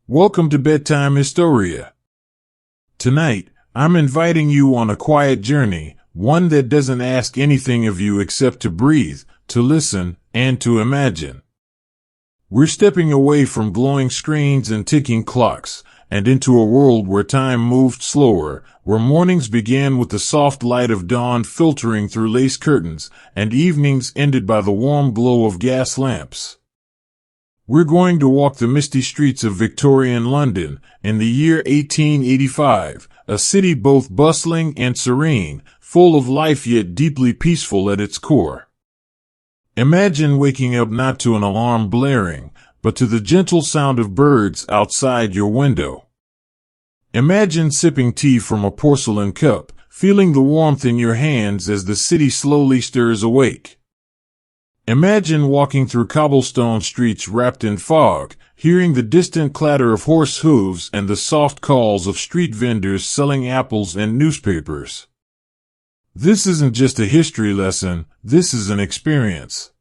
Welcome to Bedtime Historia. Tonight, I'm inviting you on a quiet journey, one that doesn't ask anything of you except to breathe, to listen, and to imagine. We're stepping away from glowing screens and ticking clocks, and into a world where time moved slower, where mornings began with the soft light of dawn filtering through lace curtains, and evenings ended by the warm glow of gas lamps. We're going to walk the misty streets of Victorian London in the year 1885, a city both bustling and serene, full of life yet deeply peaceful at its core. Imagine waking up not to an alarm blaring, but to the gentle sound of birds outside your window. Imagine sipping tea from a porcelain cup, feeling the warmth in your hands as the city slowly stirs awake. Imagine walking through cobblestone streets wrapped in fog, hearing the distant clatter of horse hooves and the soft calls of street vendors selling apples and newspapers. This isn't just a history lesson, this is an experience.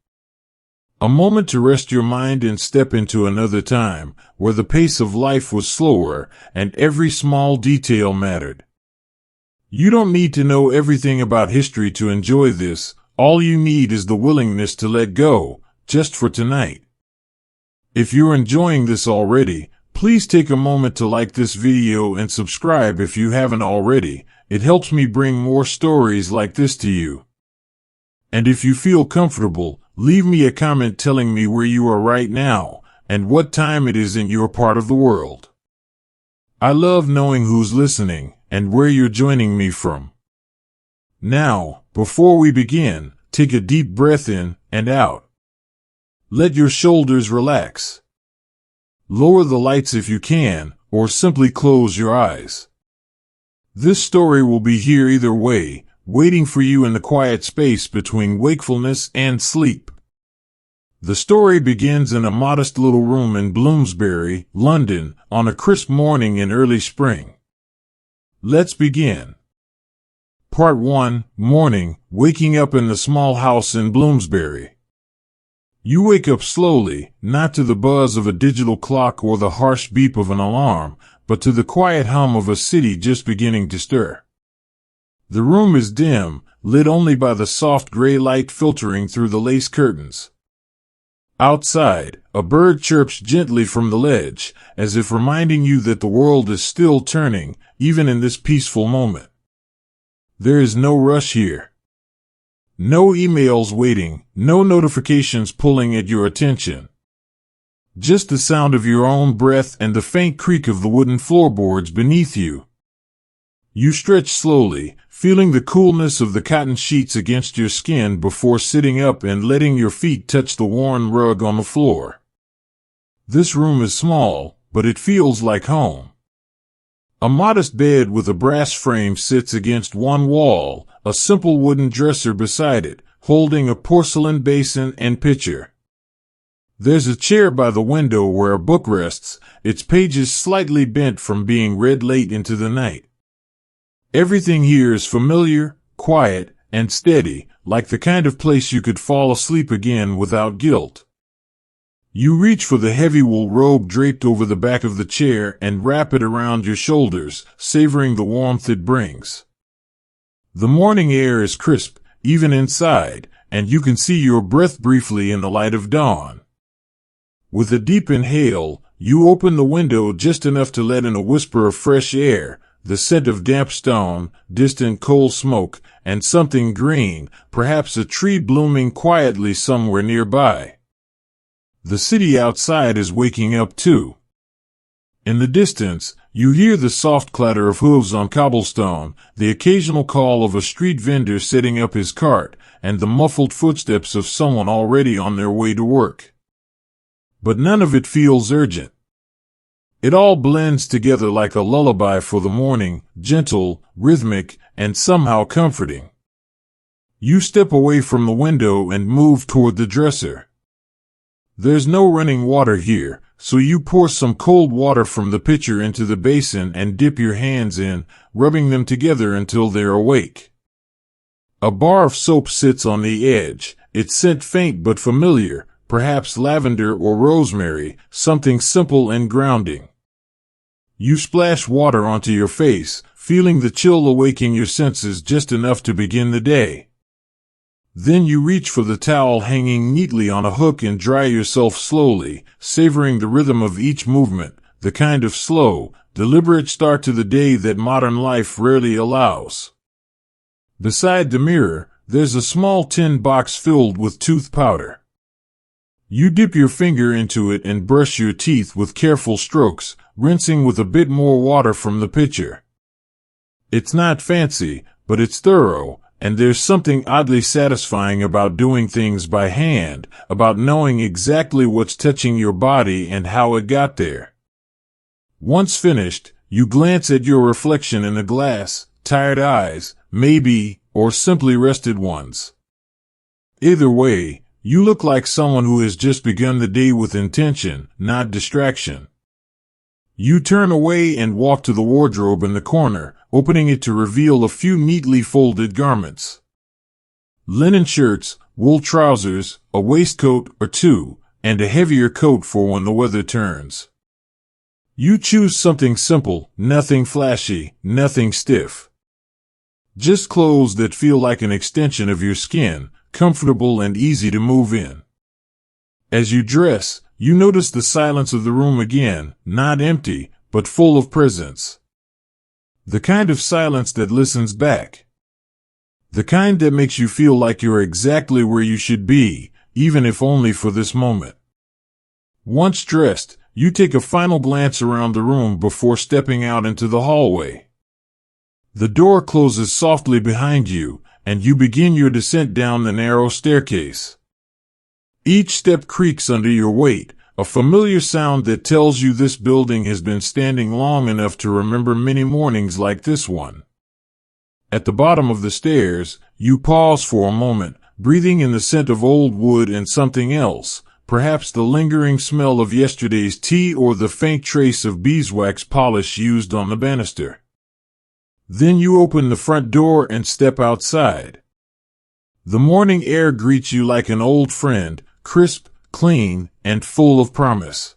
A moment to rest your mind and step into another time, where the pace of life was slower and every small detail mattered. You don't need to know everything about history to enjoy this. All you need is the willingness to let go, just for tonight. If you're enjoying this already, please take a moment to like this video and subscribe if you haven't already. It helps me bring more stories like this to you. And if you feel comfortable, leave me a comment telling me where you are right now and what time it is in your part of the world. I love knowing who's listening and where you're joining me from. Now, before we begin, take a deep breath in and out. Let your shoulders relax. Lower the lights if you can, or simply close your eyes. This story will be here either way, waiting for you in the quiet space between wakefulness and sleep. The story begins in a modest little room in Bloomsbury, London, on a crisp morning in early spring. Let's begin. Part 1, Morning, waking up in the small house in Bloomsbury. You wake up slowly, not to the buzz of a digital clock or the harsh beep of an alarm, but to the quiet hum of a city just beginning to stir. The room is dim, lit only by the soft gray light filtering through the lace curtains. Outside, a bird chirps gently from the ledge, as if reminding you that the world is still turning, even in this peaceful moment. There is no rush here. No emails waiting, no notifications pulling at your attention. Just the sound of your own breath and the faint creak of the wooden floorboards beneath you. You stretch slowly, feeling the coolness of the cotton sheets against your skin before sitting up and letting your feet touch the worn rug on the floor. This room is small, but it feels like home. A modest bed with a brass frame sits against one wall, a simple wooden dresser beside it, holding a porcelain basin and pitcher. There's a chair by the window where a book rests, its pages slightly bent from being read late into the night. Everything here is familiar, quiet, and steady, like the kind of place you could fall asleep again without guilt. You reach for the heavy wool robe draped over the back of the chair and wrap it around your shoulders, savoring the warmth it brings. The morning air is crisp, even inside, and you can see your breath briefly in the light of dawn. With a deep inhale, you open the window just enough to let in a whisper of fresh air, the scent of damp stone, distant coal smoke, and something green, perhaps a tree blooming quietly somewhere nearby. The city outside is waking up too. In the distance, you hear the soft clatter of hooves on cobblestone, the occasional call of a street vendor setting up his cart, and the muffled footsteps of someone already on their way to work. But none of it feels urgent. It all blends together like a lullaby for the morning, gentle, rhythmic, and somehow comforting. You step away from the window and move toward the dresser. There's no running water here, so you pour some cold water from the pitcher into the basin and dip your hands in, rubbing them together until they're awake. A bar of soap sits on the edge, its scent faint but familiar, perhaps lavender or rosemary, something simple and grounding. You splash water onto your face, feeling the chill awaken your senses just enough to begin the day. Then you reach for the towel hanging neatly on a hook and dry yourself slowly, savoring the rhythm of each movement, the kind of slow, deliberate start to the day that modern life rarely allows. Beside the mirror, there's a small tin box filled with tooth powder. You dip your finger into it and brush your teeth with careful strokes, rinsing with a bit more water from the pitcher. It's not fancy, but it's thorough, and there's something oddly satisfying about doing things by hand, about knowing exactly what's touching your body and how it got there. Once finished, you glance at your reflection in the glass, tired eyes, maybe, or simply rested ones. Either way, you look like someone who has just begun the day with intention, not distraction. You turn away and walk to the wardrobe in the corner, opening it to reveal a few neatly folded garments. Linen shirts, wool trousers, a waistcoat or two, and a heavier coat for when the weather turns. You choose something simple, nothing flashy, nothing stiff. Just clothes that feel like an extension of your skin, comfortable and easy to move in. As you dress, you notice the silence of the room again, not empty, but full of presence. The kind of silence that listens back. The kind that makes you feel like you're exactly where you should be, even if only for this moment. Once dressed, you take a final glance around the room before stepping out into the hallway. The door closes softly behind you, and you begin your descent down the narrow staircase. Each step creaks under your weight, a familiar sound that tells you this building has been standing long enough to remember many mornings like this one. At the bottom of the stairs, you pause for a moment, breathing in the scent of old wood and something else, perhaps the lingering smell of yesterday's tea or the faint trace of beeswax polish used on the banister. Then you open the front door and step outside. The morning air greets you like an old friend, crisp, clean, and full of promise.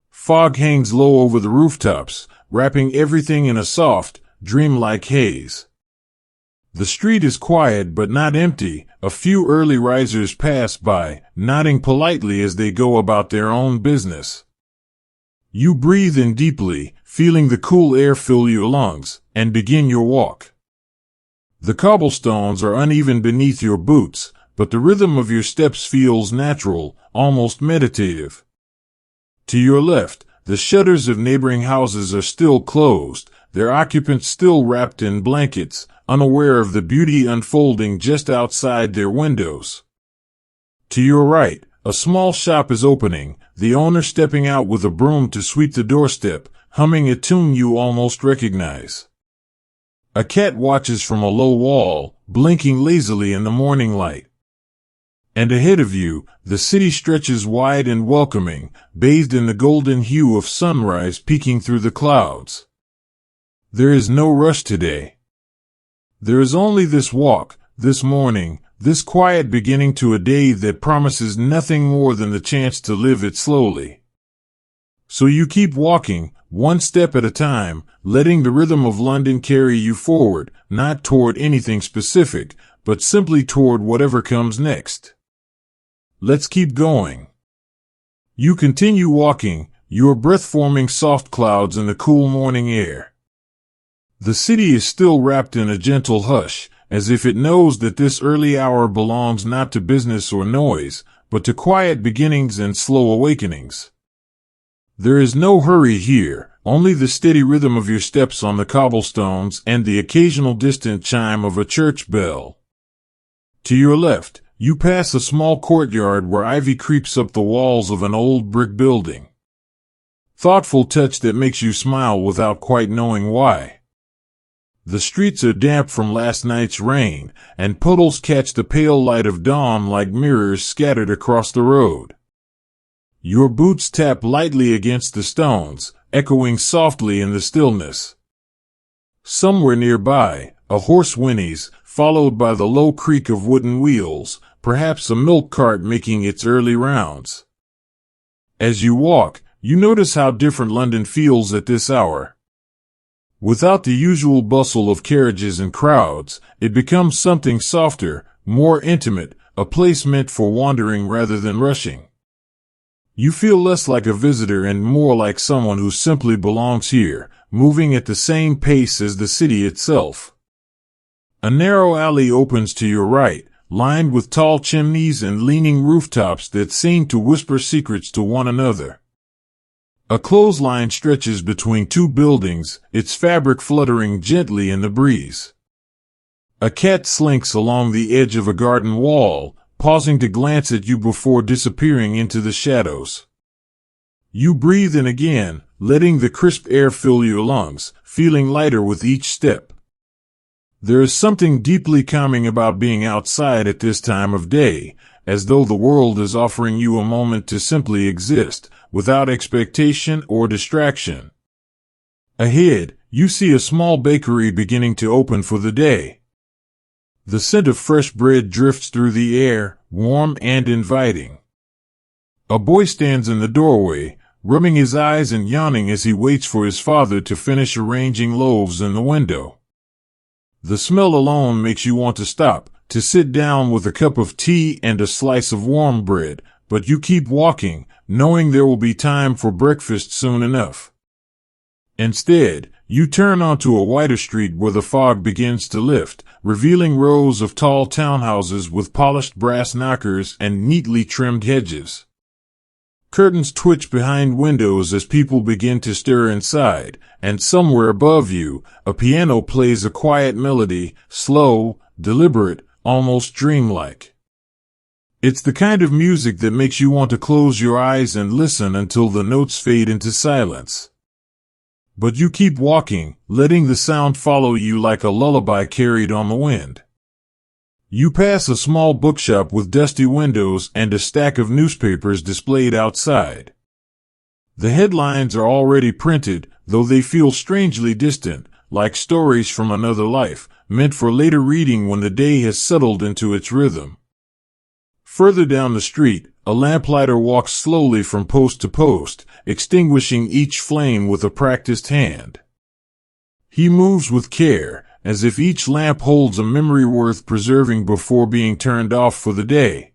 Fog hangs low over the rooftops, wrapping everything in a soft, dreamlike haze. The street is quiet but not empty. A few early risers pass by, nodding politely as they go about their own business. You breathe in deeply, feeling the cool air fill your lungs, and begin your walk. The cobblestones are uneven beneath your boots, but the rhythm of your steps feels natural, almost meditative. To your left, the shutters of neighboring houses are still closed, their occupants still wrapped in blankets, unaware of the beauty unfolding just outside their windows. To your right, a small shop is opening, the owner stepping out with a broom to sweep the doorstep, humming a tune you almost recognize. A cat watches from a low wall, blinking lazily in the morning light. And ahead of you, the city stretches wide and welcoming, bathed in the golden hue of sunrise peeking through the clouds. There is no rush today. There is only this walk, this morning, this quiet beginning to a day that promises nothing more than the chance to live it slowly. So you keep walking, one step at a time, letting the rhythm of London carry you forward, not toward anything specific, but simply toward whatever comes next. Let's keep going. You continue walking, your breath forming soft clouds in the cool morning air. The city is still wrapped in a gentle hush, as if it knows that this early hour belongs not to business or noise, but to quiet beginnings and slow awakenings. There is no hurry here, only the steady rhythm of your steps on the cobblestones and the occasional distant chime of a church bell. To your left, you pass a small courtyard where ivy creeps up the walls of an old brick building. Thoughtful touch that makes you smile without quite knowing why. The streets are damp from last night's rain, and puddles catch the pale light of dawn like mirrors scattered across the road. Your boots tap lightly against the stones, echoing softly in the stillness. Somewhere nearby, a horse whinnies, followed by the low creak of wooden wheels, perhaps a milk cart making its early rounds. As you walk, you notice how different London feels at this hour. Without the usual bustle of carriages and crowds, it becomes something softer, more intimate, a place meant for wandering rather than rushing. You feel less like a visitor and more like someone who simply belongs here, moving at the same pace as the city itself. A narrow alley opens to your right, lined with tall chimneys and leaning rooftops that seem to whisper secrets to one another. A clothesline stretches between two buildings, its fabric fluttering gently in the breeze. A cat slinks along the edge of a garden wall, pausing to glance at you before disappearing into the shadows. You breathe in again, letting the crisp air fill your lungs, feeling lighter with each step. There is something deeply calming about being outside at this time of day, as though the world is offering you a moment to simply exist, without expectation or distraction. Ahead, you see a small bakery beginning to open for the day. The scent of fresh bread drifts through the air, warm and inviting. A boy stands in the doorway, rubbing his eyes and yawning as he waits for his father to finish arranging loaves in the window. The smell alone makes you want to stop, to sit down with a cup of tea and a slice of warm bread, but you keep walking, knowing there will be time for breakfast soon enough. Instead, you turn onto a wider street where the fog begins to lift, revealing rows of tall townhouses with polished brass knockers and neatly trimmed hedges. Curtains twitch behind windows as people begin to stir inside, and somewhere above you, a piano plays a quiet melody, slow, deliberate, almost dreamlike. It's the kind of music that makes you want to close your eyes and listen until the notes fade into silence. But you keep walking, letting the sound follow you like a lullaby carried on the wind. You pass a small bookshop with dusty windows and a stack of newspapers displayed outside. The headlines are already printed, though they feel strangely distant, like stories from another life, meant for later reading when the day has settled into its rhythm. Further down the street, a lamplighter walks slowly from post to post, extinguishing each flame with a practiced hand. He moves with care, as if each lamp holds a memory worth preserving before being turned off for the day.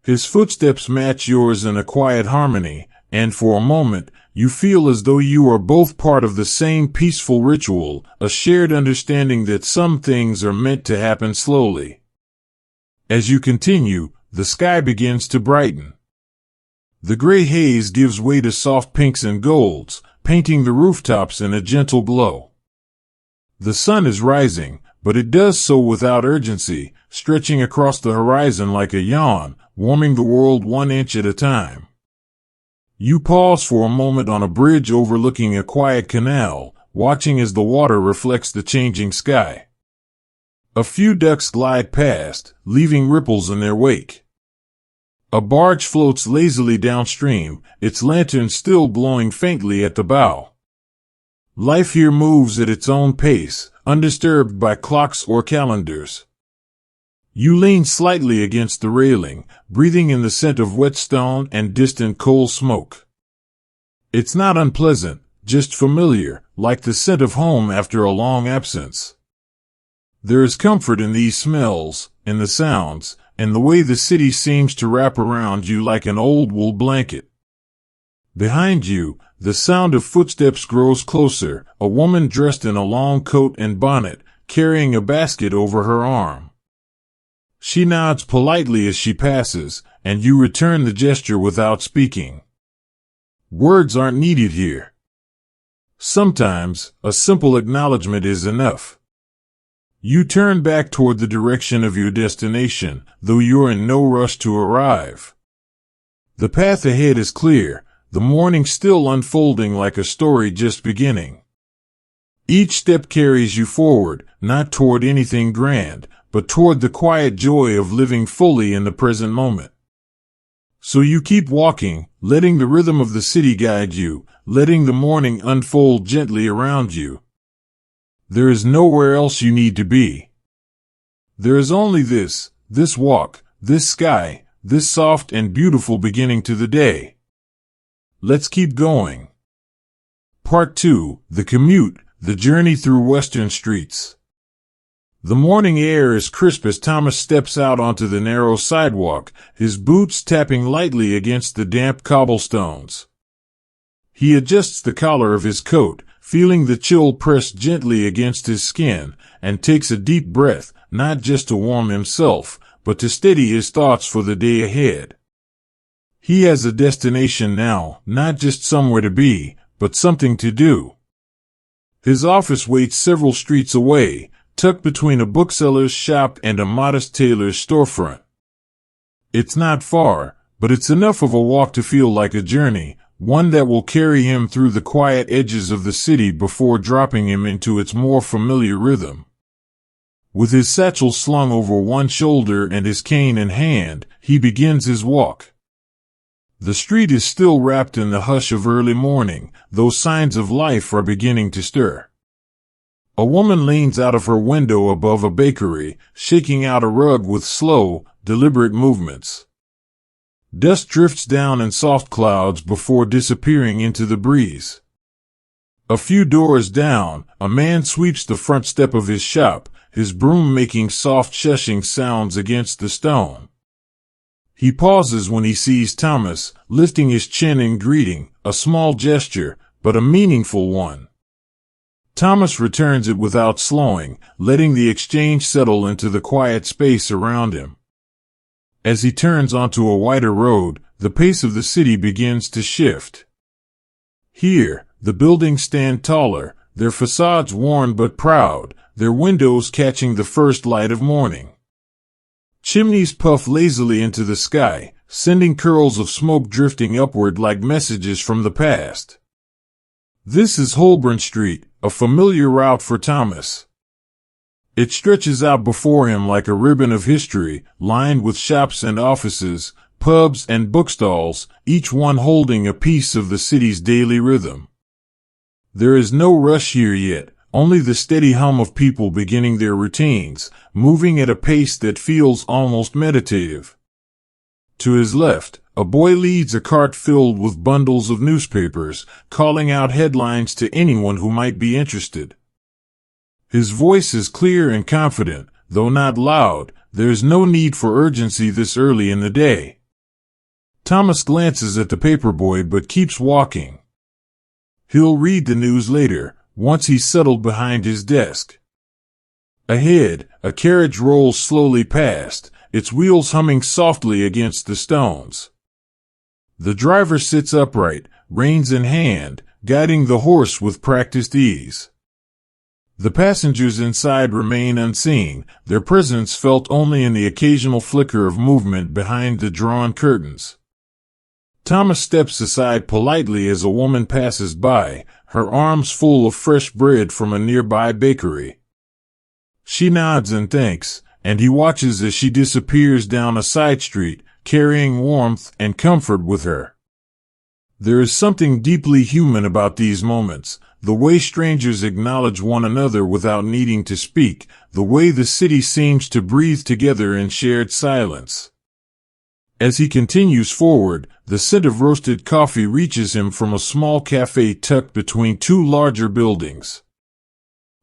His footsteps match yours in a quiet harmony, and for a moment, you feel as though you are both part of the same peaceful ritual, a shared understanding that some things are meant to happen slowly. As you continue, the sky begins to brighten. The gray haze gives way to soft pinks and golds, painting the rooftops in a gentle glow. The sun is rising, but it does so without urgency, stretching across the horizon like a yawn, warming the world 1 inch at a time. You pause for a moment on a bridge overlooking a quiet canal, watching as the water reflects the changing sky. A few ducks glide past, leaving ripples in their wake. A barge floats lazily downstream, its lantern still glowing faintly at the bow. Life here moves at its own pace, undisturbed by clocks or calendars. You lean slightly against the railing, breathing in the scent of wet stone and distant coal smoke. It's not unpleasant, just familiar, like the scent of home after a long absence. There is comfort in these smells, in the sounds, and the way the city seems to wrap around you like an old wool blanket. Behind you, the sound of footsteps grows closer, a woman dressed in a long coat and bonnet, carrying a basket over her arm. She nods politely as she passes, and you return the gesture without speaking. Words aren't needed here. Sometimes, a simple acknowledgement is enough. You turn back toward the direction of your destination, though you're in no rush to arrive. The path ahead is clear, the morning still unfolding like a story just beginning. Each step carries you forward, not toward anything grand, but toward the quiet joy of living fully in the present moment. So you keep walking, letting the rhythm of the city guide you, letting the morning unfold gently around you. There is nowhere else you need to be. There is only this walk, this sky, this soft and beautiful beginning to the day. let's keep going. Part 2, The Commute, the journey through western streets. The morning air is crisp as Thomas steps out onto the narrow sidewalk, his boots tapping lightly against the damp cobblestones. He adjusts the collar of his coat, feeling the chill press gently against his skin, and takes a deep breath, not just to warm himself, but to steady his thoughts for the day ahead. He has a destination now, not just somewhere to be, but something to do. His office waits several streets away, tucked between a bookseller's shop and a modest tailor's storefront. It's not far, but it's enough of a walk to feel like a journey, one that will carry him through the quiet edges of the city before dropping him into its more familiar rhythm. With his satchel slung over one shoulder and his cane in hand, he begins his walk. The street is still wrapped in the hush of early morning, though signs of life are beginning to stir. A woman leans out of her window above a bakery, shaking out a rug with slow, deliberate movements. Dust drifts down in soft clouds before disappearing into the breeze. A few doors down, a man sweeps the front step of his shop, his broom making soft shushing sounds against the stone. He pauses when he sees Thomas, lifting his chin in greeting, a small gesture, but a meaningful one. Thomas returns it without slowing, letting the exchange settle into the quiet space around him. As he turns onto a wider road, the pace of the city begins to shift. Here, the buildings stand taller, their facades worn but proud, their windows catching the first light of morning. Chimneys puff lazily into the sky, sending curls of smoke drifting upward like messages from the past. This is Holborn Street, a familiar route for Thomas. It stretches out before him like a ribbon of history, lined with shops and offices, pubs and bookstalls, each one holding a piece of the city's daily rhythm. There is no rush here yet, only the steady hum of people beginning their routines, moving at a pace that feels almost meditative. To his left, a boy leads a cart filled with bundles of newspapers, calling out headlines to anyone who might be interested. His voice is clear and confident, though not loud. There is no need for urgency this early in the day. Thomas glances at the paperboy but keeps walking. He'll read the news later, once he's settled behind his desk. Ahead, a carriage rolls slowly past, its wheels humming softly against the stones. The driver sits upright, reins in hand, guiding the horse with practiced ease. The passengers inside remain unseen, their presence felt only in the occasional flicker of movement behind the drawn curtains. Thomas steps aside politely as a woman passes by, her arms full of fresh bread from a nearby bakery. She nods and thanks, and he watches as she disappears down a side street, carrying warmth and comfort with her. There is something deeply human about these moments, the way strangers acknowledge one another without needing to speak, the way the city seems to breathe together in shared silence. As he continues forward, the scent of roasted coffee reaches him from a small cafe tucked between two larger buildings.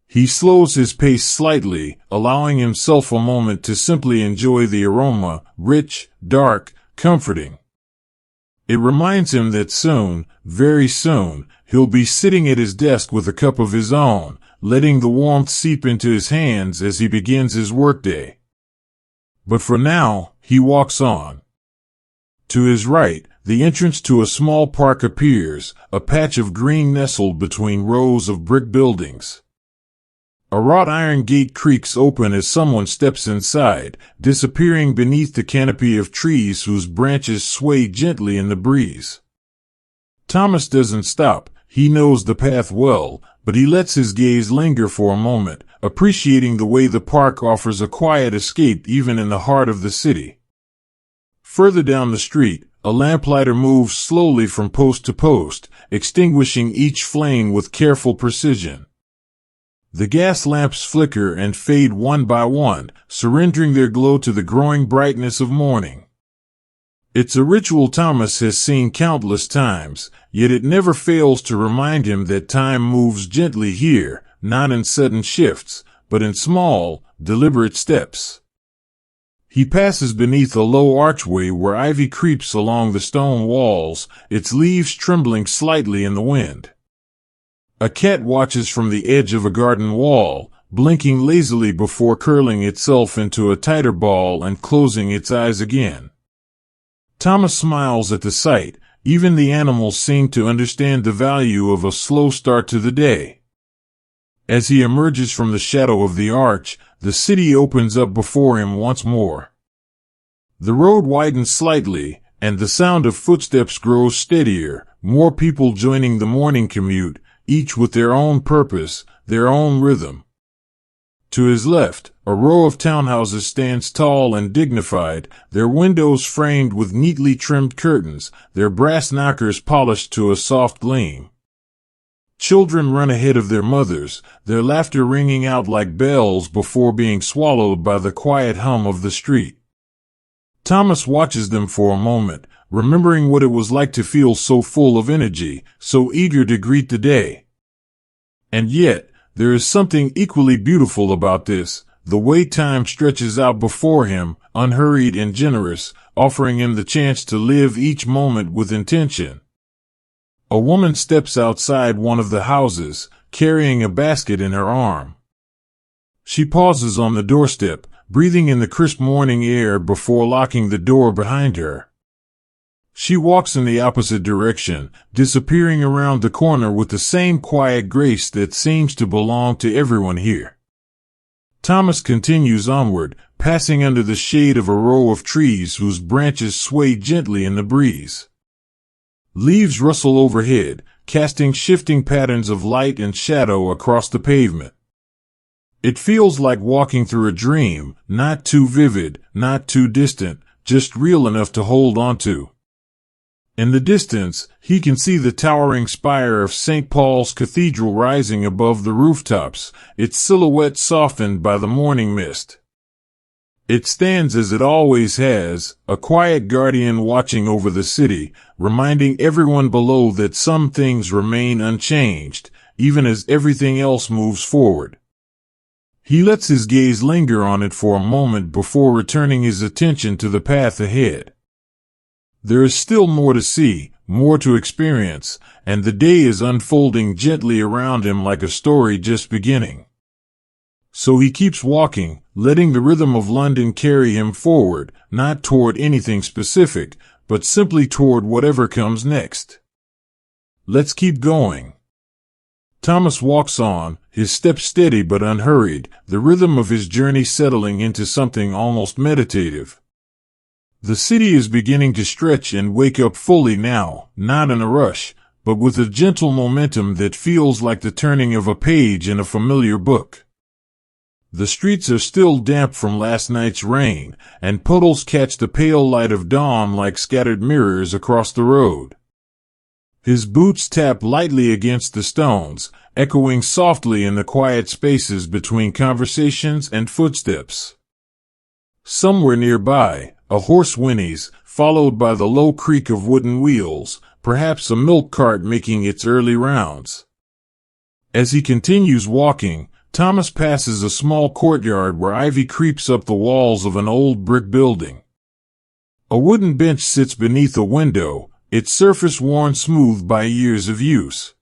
He slows his pace slightly, allowing himself a moment to simply enjoy the aroma, rich, dark, comforting. It reminds him that soon, very soon, he'll be sitting at his desk with a cup of his own, letting the warmth seep into his hands as he begins his workday. But for now, he walks on. To his right, the entrance to a small park appears, a patch of green nestled between rows of brick buildings. A wrought iron gate creaks open as someone steps inside, disappearing beneath the canopy of trees whose branches sway gently in the breeze. Thomas doesn't stop. He knows the path well, but he lets his gaze linger for a moment, appreciating the way the park offers a quiet escape even in the heart of the city. Further down the street, a lamplighter moves slowly from post to post, extinguishing each flame with careful precision. The gas lamps flicker and fade one by one, surrendering their glow to the growing brightness of morning. It's a ritual Thomas has seen countless times, yet it never fails to remind him that time moves gently here, not in sudden shifts, but in small, deliberate steps. He passes beneath a low archway where ivy creeps along the stone walls, its leaves trembling slightly in the wind. A cat watches from the edge of a garden wall, blinking lazily before curling itself into a tighter ball and closing its eyes again. Thomas smiles at the sight. Even the animals seem to understand the value of a slow start to the day. As he emerges from the shadow of the arch, the city opens up before him once more. The road widens slightly, and the sound of footsteps grows steadier, more people joining the morning commute, each with their own purpose, their own rhythm. To his left, a row of townhouses stands tall and dignified, their windows framed with neatly trimmed curtains, their brass knockers polished to a soft gleam. Children run ahead of their mothers, their laughter ringing out like bells before being swallowed by the quiet hum of the street. Thomas watches them for a moment, remembering what it was like to feel so full of energy, so eager to greet the day. And yet, there is something equally beautiful about this, the way time stretches out before him, unhurried and generous, offering him the chance to live each moment with intention. A woman steps outside one of the houses, carrying a basket in her arm. She pauses on the doorstep, breathing in the crisp morning air before locking the door behind her. She walks in the opposite direction, disappearing around the corner with the same quiet grace that seems to belong to everyone here. Thomas continues onward, passing under the shade of a row of trees whose branches sway gently in the breeze. Leaves rustle overhead, casting shifting patterns of light and shadow across the pavement. It feels like walking through a dream, not too vivid, not too distant, just real enough to hold on to. In the distance, he can see the towering spire of St. Paul's Cathedral rising above the rooftops, its silhouette softened by the morning mist. It stands as it always has, a quiet guardian watching over the city, reminding everyone below that some things remain unchanged, even as everything else moves forward. He lets his gaze linger on it for a moment before returning his attention to the path ahead. There is still more to see, more to experience, and the day is unfolding gently around him like a story just beginning. So he keeps walking, letting the rhythm of London carry him forward, not toward anything specific, but simply toward whatever comes next. Let's keep going. Thomas walks on, his steps steady but unhurried, the rhythm of his journey settling into something almost meditative. The city is beginning to stretch and wake up fully now, not in a rush, but with a gentle momentum that feels like the turning of a page in a familiar book. The streets are still damp from last night's rain, and puddles catch the pale light of dawn like scattered mirrors across the road. His boots tap lightly against the stones, echoing softly in the quiet spaces between conversations and footsteps. Somewhere nearby, a horse whinnies, followed by the low creak of wooden wheels, perhaps a milk cart making its early rounds. As he continues walking, Thomas passes a small courtyard where ivy creeps up the walls of an old brick building. A wooden bench sits beneath a window, its surface worn smooth by years of use.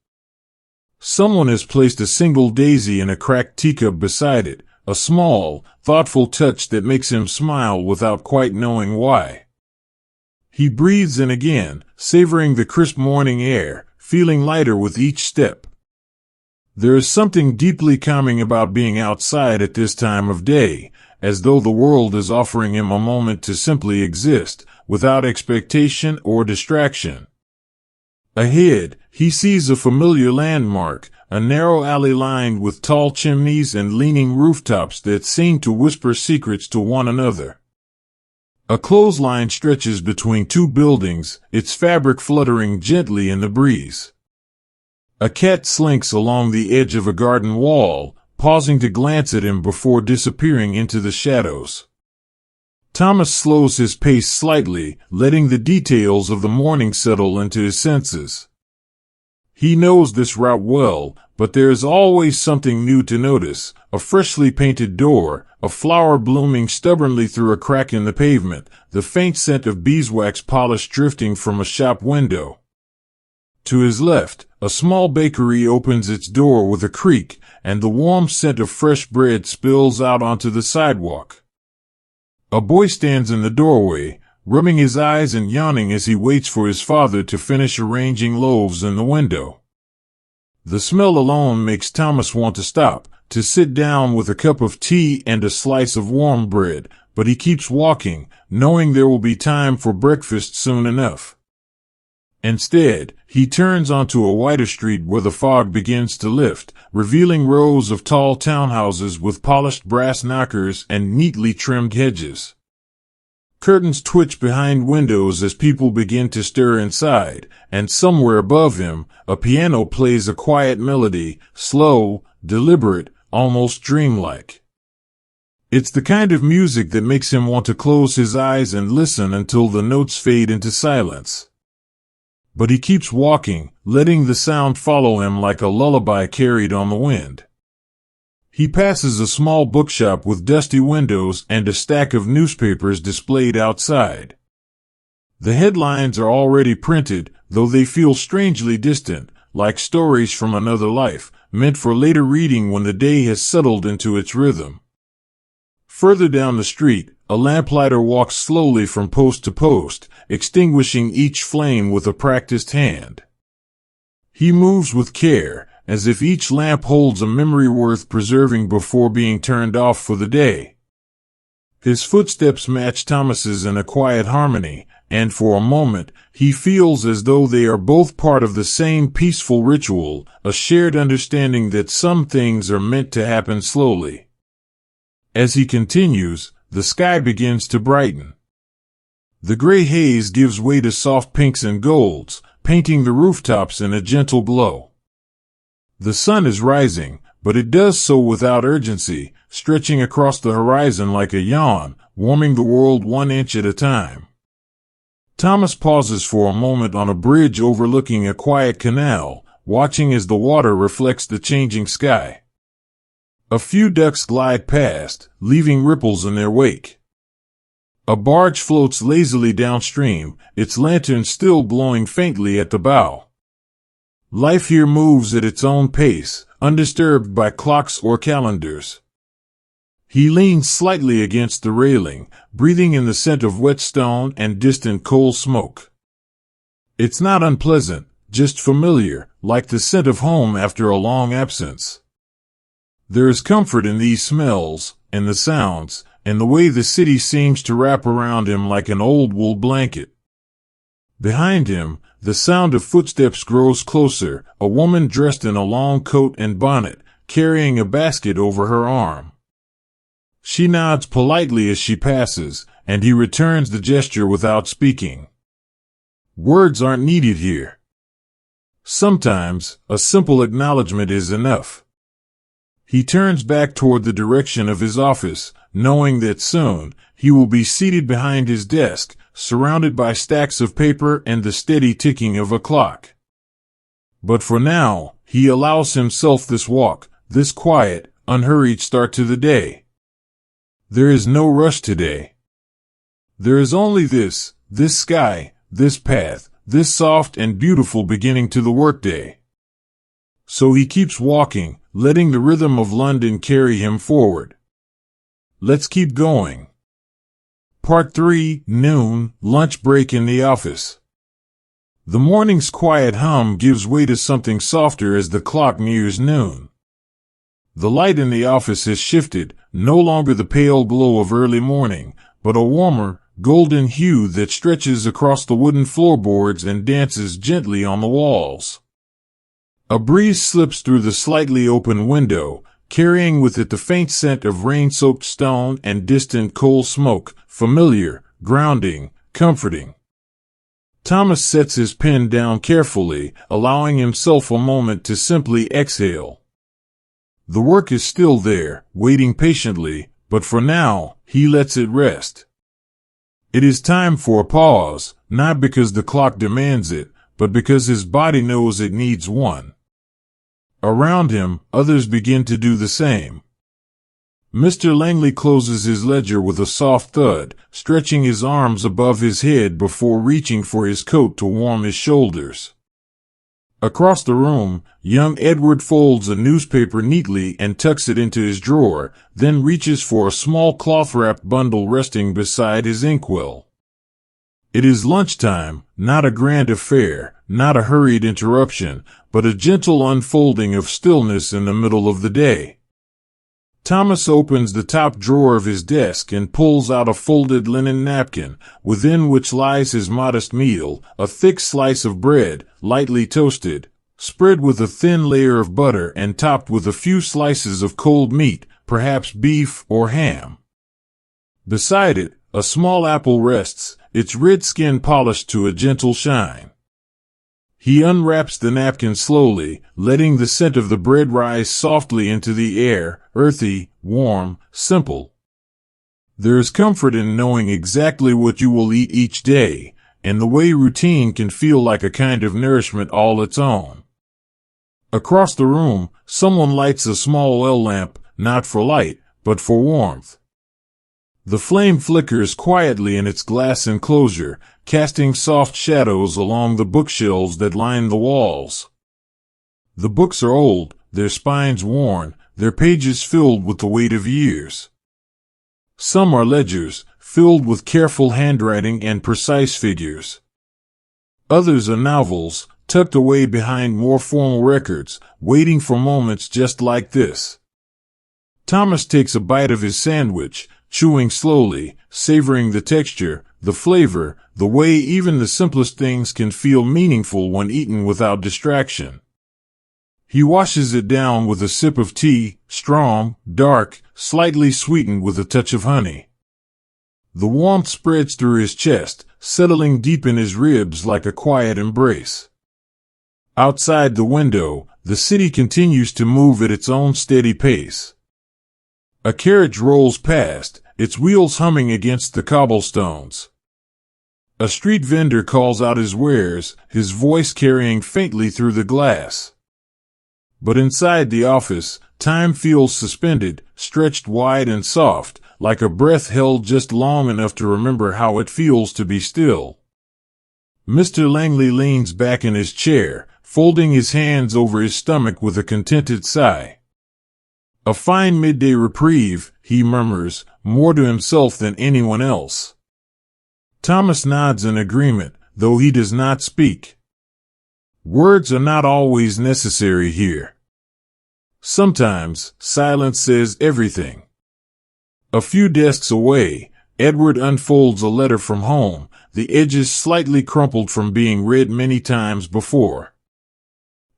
Someone has placed a single daisy in a cracked teacup beside it, a small, thoughtful touch that makes him smile without quite knowing why. He breathes in again, savoring the crisp morning air, feeling lighter with each step. There is something deeply calming about being outside at this time of day, as though the world is offering him a moment to simply exist, without expectation or distraction. Ahead, he sees a familiar landmark, a narrow alley lined with tall chimneys and leaning rooftops that seem to whisper secrets to one another. A clothesline stretches between two buildings, its fabric fluttering gently in the breeze. A cat slinks along the edge of a garden wall, pausing to glance at him before disappearing into the shadows. Thomas slows his pace slightly, letting the details of the morning settle into his senses. He knows this route well, but there is always something new to notice: a freshly painted door, a flower blooming stubbornly through a crack in the pavement, the faint scent of beeswax polish drifting from a shop window. To his left, a small bakery opens its door with a creak, and the warm scent of fresh bread spills out onto the sidewalk. A boy stands in the doorway, rubbing his eyes and yawning as he waits for his father to finish arranging loaves in the window. The smell alone makes Thomas want to stop, to sit down with a cup of tea and a slice of warm bread, but he keeps walking, knowing there will be time for breakfast soon enough. Instead, he turns onto a wider street where the fog begins to lift, revealing rows of tall townhouses with polished brass knockers and neatly trimmed hedges. Curtains twitch behind windows as people begin to stir inside, and somewhere above him, a piano plays a quiet melody, slow, deliberate, almost dreamlike. It's the kind of music that makes him want to close his eyes and listen until the notes fade into silence. But he keeps walking, letting the sound follow him like a lullaby carried on the wind. He passes a small bookshop with dusty windows and a stack of newspapers displayed outside. The headlines are already printed, though they feel strangely distant, like stories from another life, meant for later reading when the day has settled into its rhythm. Further down the street, a lamplighter walks slowly from post to post, extinguishing each flame with a practiced hand. He moves with care, as if each lamp holds a memory worth preserving before being turned off for the day. His footsteps match Thomas's in a quiet harmony, and for a moment, he feels as though they are both part of the same peaceful ritual, a shared understanding that some things are meant to happen slowly. As he continues, the sky begins to brighten. The gray haze gives way to soft pinks and golds, painting the rooftops in a gentle glow. The sun is rising, but it does so without urgency, stretching across the horizon like a yawn, warming the world 1 inch at a time. Thomas pauses for a moment on a bridge overlooking a quiet canal, watching as the water reflects the changing sky. A few ducks glide past, leaving ripples in their wake. A barge floats lazily downstream, its lantern still glowing faintly at the bow. Life here moves at its own pace, undisturbed by clocks or calendars. He leans slightly against the railing, breathing in the scent of wet stone and distant coal smoke. It's not unpleasant, just familiar, like the scent of home after a long absence. There is comfort in these smells, and the sounds, and the way the city seems to wrap around him like an old wool blanket. Behind him, the sound of footsteps grows closer, a woman dressed in a long coat and bonnet, carrying a basket over her arm. She nods politely as she passes, and he returns the gesture without speaking. Words aren't needed here. Sometimes, a simple acknowledgement is enough. He turns back toward the direction of his office, knowing that soon, he will be seated behind his desk, surrounded by stacks of paper and the steady ticking of a clock. But for now, he allows himself this walk, this quiet, unhurried start to the day. There is no rush today. There is only this sky, this path, this soft and beautiful beginning to the workday. So he keeps walking, letting the rhythm of London carry him forward. Let's keep going. Part 3, Noon, Lunch Break in the Office. The morning's quiet hum gives way to something softer as the clock nears noon. The light in the office has shifted, no longer the pale glow of early morning, but a warmer, golden hue that stretches across the wooden floorboards and dances gently on the walls. A breeze slips through the slightly open window, carrying with it the faint scent of rain-soaked stone and distant coal smoke, familiar, grounding, comforting. Thomas sets his pen down carefully, allowing himself a moment to simply exhale. The work is still there, waiting patiently, but for now, he lets it rest. It is time for a pause, not because the clock demands it, but because his body knows it needs one. Around him, others begin to do the same. Mr. Langley closes his ledger with a soft thud, stretching his arms above his head before reaching for his coat to warm his shoulders. Across the room, young Edward folds a newspaper neatly and tucks it into his drawer, then reaches for a small cloth-wrapped bundle resting beside his inkwell. It is lunchtime, not a grand affair, not a hurried interruption, but a gentle unfolding of stillness in the middle of the day. Thomas opens the top drawer of his desk and pulls out a folded linen napkin, within which lies his modest meal, a thick slice of bread, lightly toasted, spread with a thin layer of butter and topped with a few slices of cold meat, perhaps beef or ham. Beside it, a small apple rests, its red skin polished to a gentle shine. He unwraps the napkin slowly, letting the scent of the bread rise softly into the air, earthy, warm, simple. There is comfort in knowing exactly what you will eat each day, and the way routine can feel like a kind of nourishment all its own. Across the room, someone lights a small oil lamp, not for light, but for warmth. The flame flickers quietly in its glass enclosure, casting soft shadows along the bookshelves that line the walls. The books are old, their spines worn, their pages filled with the weight of years. Some are ledgers, filled with careful handwriting and precise figures. Others are novels, tucked away behind more formal records, waiting for moments just like this. Thomas takes a bite of his sandwich, chewing slowly, savoring the texture, the flavor, the way even the simplest things can feel meaningful when eaten without distraction. He washes it down with a sip of tea, strong, dark, slightly sweetened with a touch of honey. The warmth spreads through his chest, settling deep in his ribs like a quiet embrace. Outside the window, the city continues to move at its own steady pace. A carriage rolls past, its wheels humming against the cobblestones. A street vendor calls out his wares, his voice carrying faintly through the glass. But inside the office, time feels suspended, stretched wide and soft, like a breath held just long enough to remember how it feels to be still. Mr. Langley leans back in his chair, folding his hands over his stomach with a contented sigh. A fine midday reprieve, he murmurs, more to himself than anyone else. Thomas nods in agreement, though he does not speak. Words are not always necessary here. Sometimes, silence says everything. A few desks away, Edward unfolds a letter from home, the edges slightly crumpled from being read many times before.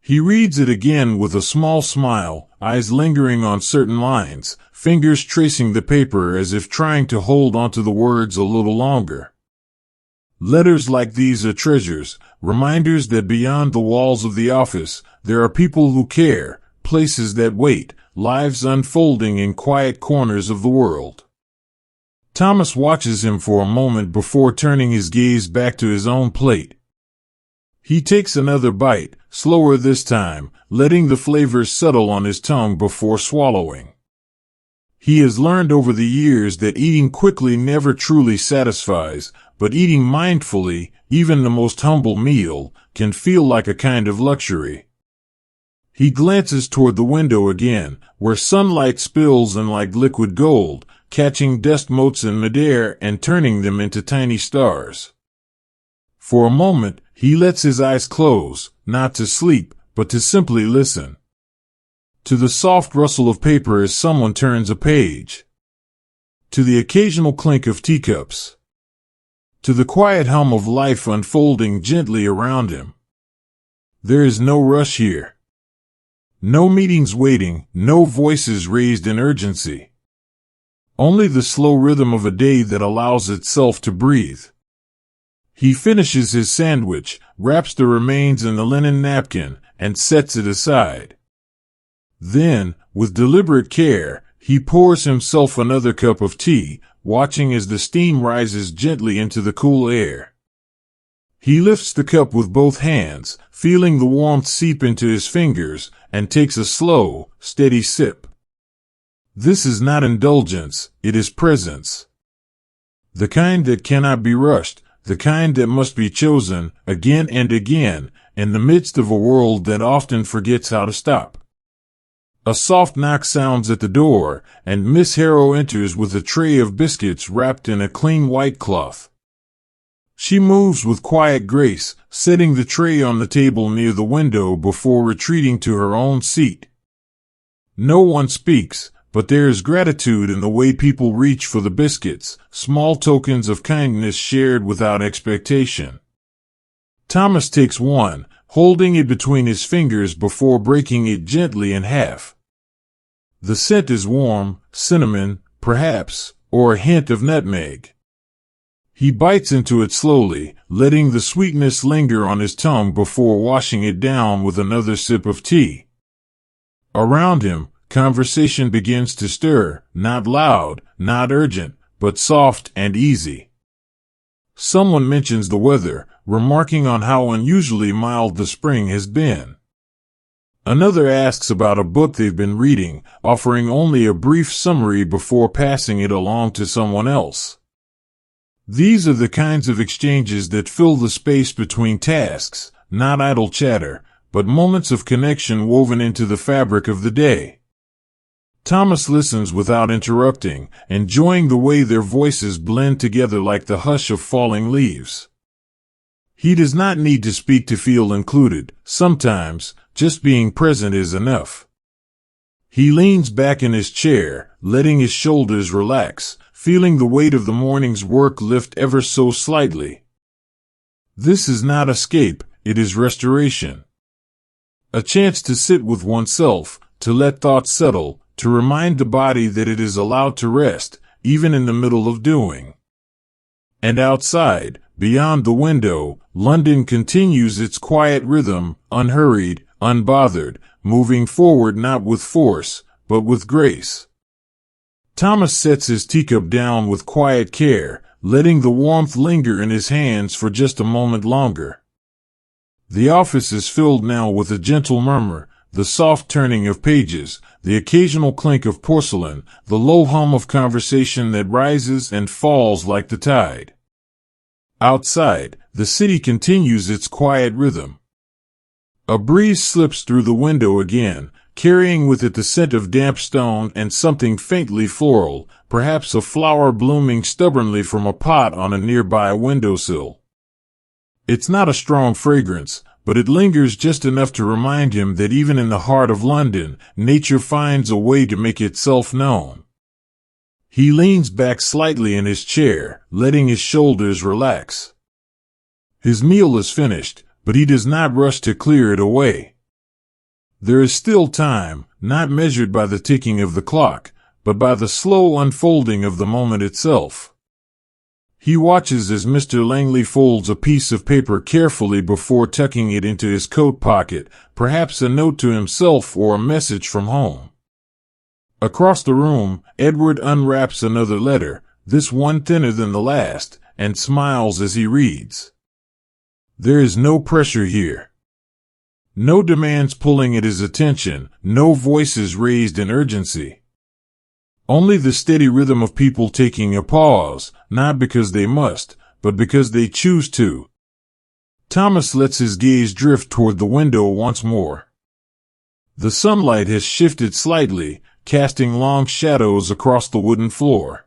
He reads it again with a small smile, eyes lingering on certain lines, fingers tracing the paper as if trying to hold onto the words a little longer. Letters like these are treasures, reminders that beyond the walls of the office, there are people who care, places that wait, lives unfolding in quiet corners of the world. Thomas watches him for a moment before turning his gaze back to his own plate. He takes another bite, slower this time, letting the flavors settle on his tongue before swallowing. He has learned over the years that eating quickly never truly satisfies, but eating mindfully, even the most humble meal, can feel like a kind of luxury. He glances toward the window again, where sunlight spills in like liquid gold, catching dust motes in midair and turning them into tiny stars. For a moment, he lets his eyes close, not to sleep, but to simply listen. To the soft rustle of paper as someone turns a page. To the occasional clink of teacups. To the quiet hum of life unfolding gently around him. There is no rush here. No meetings waiting, no voices raised in urgency. Only the slow rhythm of a day that allows itself to breathe. He finishes his sandwich, wraps the remains in the linen napkin, and sets it aside. Then, with deliberate care, he pours himself another cup of tea, watching as the steam rises gently into the cool air. He lifts the cup with both hands, feeling the warmth seep into his fingers, and takes a slow, steady sip. This is not indulgence, it is presence. The kind that cannot be rushed, the kind that must be chosen, again and again, in the midst of a world that often forgets how to stop. A soft knock sounds at the door, and Miss Harrow enters with a tray of biscuits wrapped in a clean white cloth. She moves with quiet grace, setting the tray on the table near the window before retreating to her own seat. No one speaks, but there is gratitude in the way people reach for the biscuits, small tokens of kindness shared without expectation. Thomas takes one, holding it between his fingers before breaking it gently in half. The scent is warm, cinnamon, perhaps, or a hint of nutmeg. He bites into it slowly, letting the sweetness linger on his tongue before washing it down with another sip of tea. Around him, conversation begins to stir, not loud, not urgent, but soft and easy. Someone mentions the weather, remarking on how unusually mild the spring has been. Another asks about a book they've been reading, offering only a brief summary before passing it along to someone else. These are the kinds of exchanges that fill the space between tasks, not idle chatter, but moments of connection woven into the fabric of the day. Thomas listens without interrupting, enjoying the way their voices blend together like the hush of falling leaves. He does not need to speak to feel included. Sometimes, just being present is enough. He leans back in his chair, letting his shoulders relax, feeling the weight of the morning's work lift ever so slightly. This is not escape, it is restoration. A chance to sit with oneself, to let thoughts settle, to remind the body that it is allowed to rest, even in the middle of doing. And outside, beyond the window, London continues its quiet rhythm, unhurried, unbothered, moving forward not with force, but with grace. Thomas sets his teacup down with quiet care, letting the warmth linger in his hands for just a moment longer. The office is filled now with a gentle murmur, the soft turning of pages, the occasional clink of porcelain, the low hum of conversation that rises and falls like the tide. Outside, the city continues its quiet rhythm. A breeze slips through the window again, carrying with it the scent of damp stone and something faintly floral, perhaps a flower blooming stubbornly from a pot on a nearby windowsill. It's not a strong fragrance, but it lingers just enough to remind him that even in the heart of London, nature finds a way to make itself known. He leans back slightly in his chair, letting his shoulders relax. His meal is finished, but he does not rush to clear it away. There is still time, not measured by the ticking of the clock, but by the slow unfolding of the moment itself. He watches as Mr. Langley folds a piece of paper carefully before tucking it into his coat pocket, perhaps a note to himself or a message from home. Across the room, Edward unwraps another letter, this one thinner than the last, and smiles as he reads. There is no pressure here. No demands pulling at his attention, no voices raised in urgency. Only the steady rhythm of people taking a pause, not because they must, but because they choose to. Thomas lets his gaze drift toward the window once more. The sunlight has shifted slightly, casting long shadows across the wooden floor.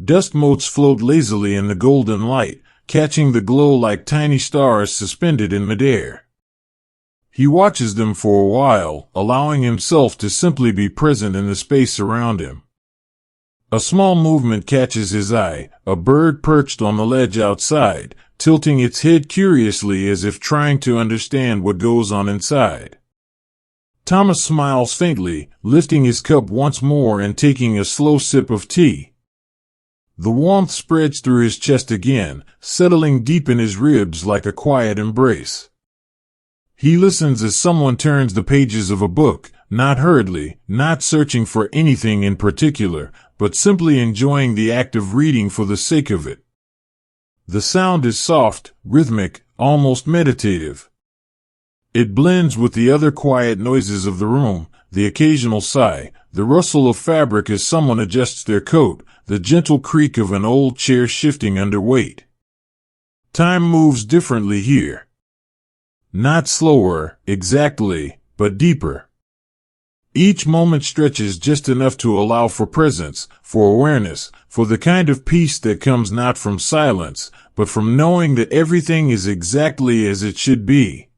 Dust motes float lazily in the golden light, catching the glow like tiny stars suspended in midair. He watches them for a while, allowing himself to simply be present in the space around him. A small movement catches his eye, a bird perched on the ledge outside, tilting its head curiously as if trying to understand what goes on inside. Thomas smiles faintly, lifting his cup once more and taking a slow sip of tea. The warmth spreads through his chest again, settling deep in his ribs like a quiet embrace. He listens as someone turns the pages of a book, not hurriedly, not searching for anything in particular, but simply enjoying the act of reading for the sake of it. The sound is soft, rhythmic, almost meditative. It blends with the other quiet noises of the room, the occasional sigh, the rustle of fabric as someone adjusts their coat, the gentle creak of an old chair shifting under weight. Time moves differently here. Not slower, exactly, but deeper. Each moment stretches just enough to allow for presence, for awareness, for the kind of peace that comes not from silence, but from knowing that everything is exactly as it should be.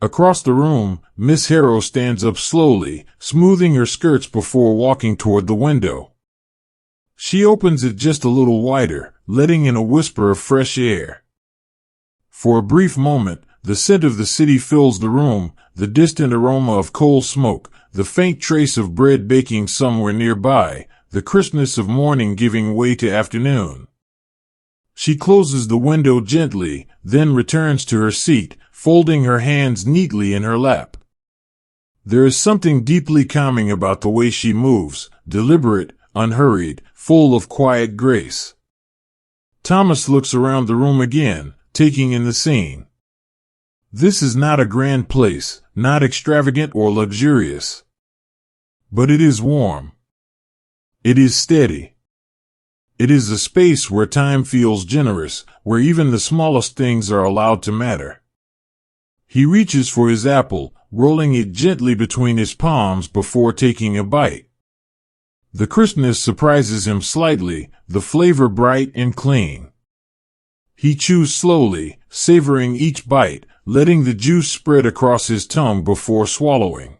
Across the room, Miss Harrow stands up slowly, smoothing her skirts before walking toward the window. She opens it just a little wider, letting in a whisper of fresh air. For a brief moment, the scent of the city fills the room, the distant aroma of coal smoke, the faint trace of bread baking somewhere nearby, the crispness of morning giving way to afternoon. She closes the window gently, then returns to her seat, folding her hands neatly in her lap. There is something deeply calming about the way she moves, deliberate, unhurried, full of quiet grace. Thomas looks around the room again, taking in the scene. This is not a grand place, not extravagant or luxurious. But it is warm. It is steady. It is a space where time feels generous, where even the smallest things are allowed to matter. He reaches for his apple, rolling it gently between his palms before taking a bite. The crispness surprises him slightly, the flavor bright and clean. He chews slowly, savoring each bite, letting the juice spread across his tongue before swallowing.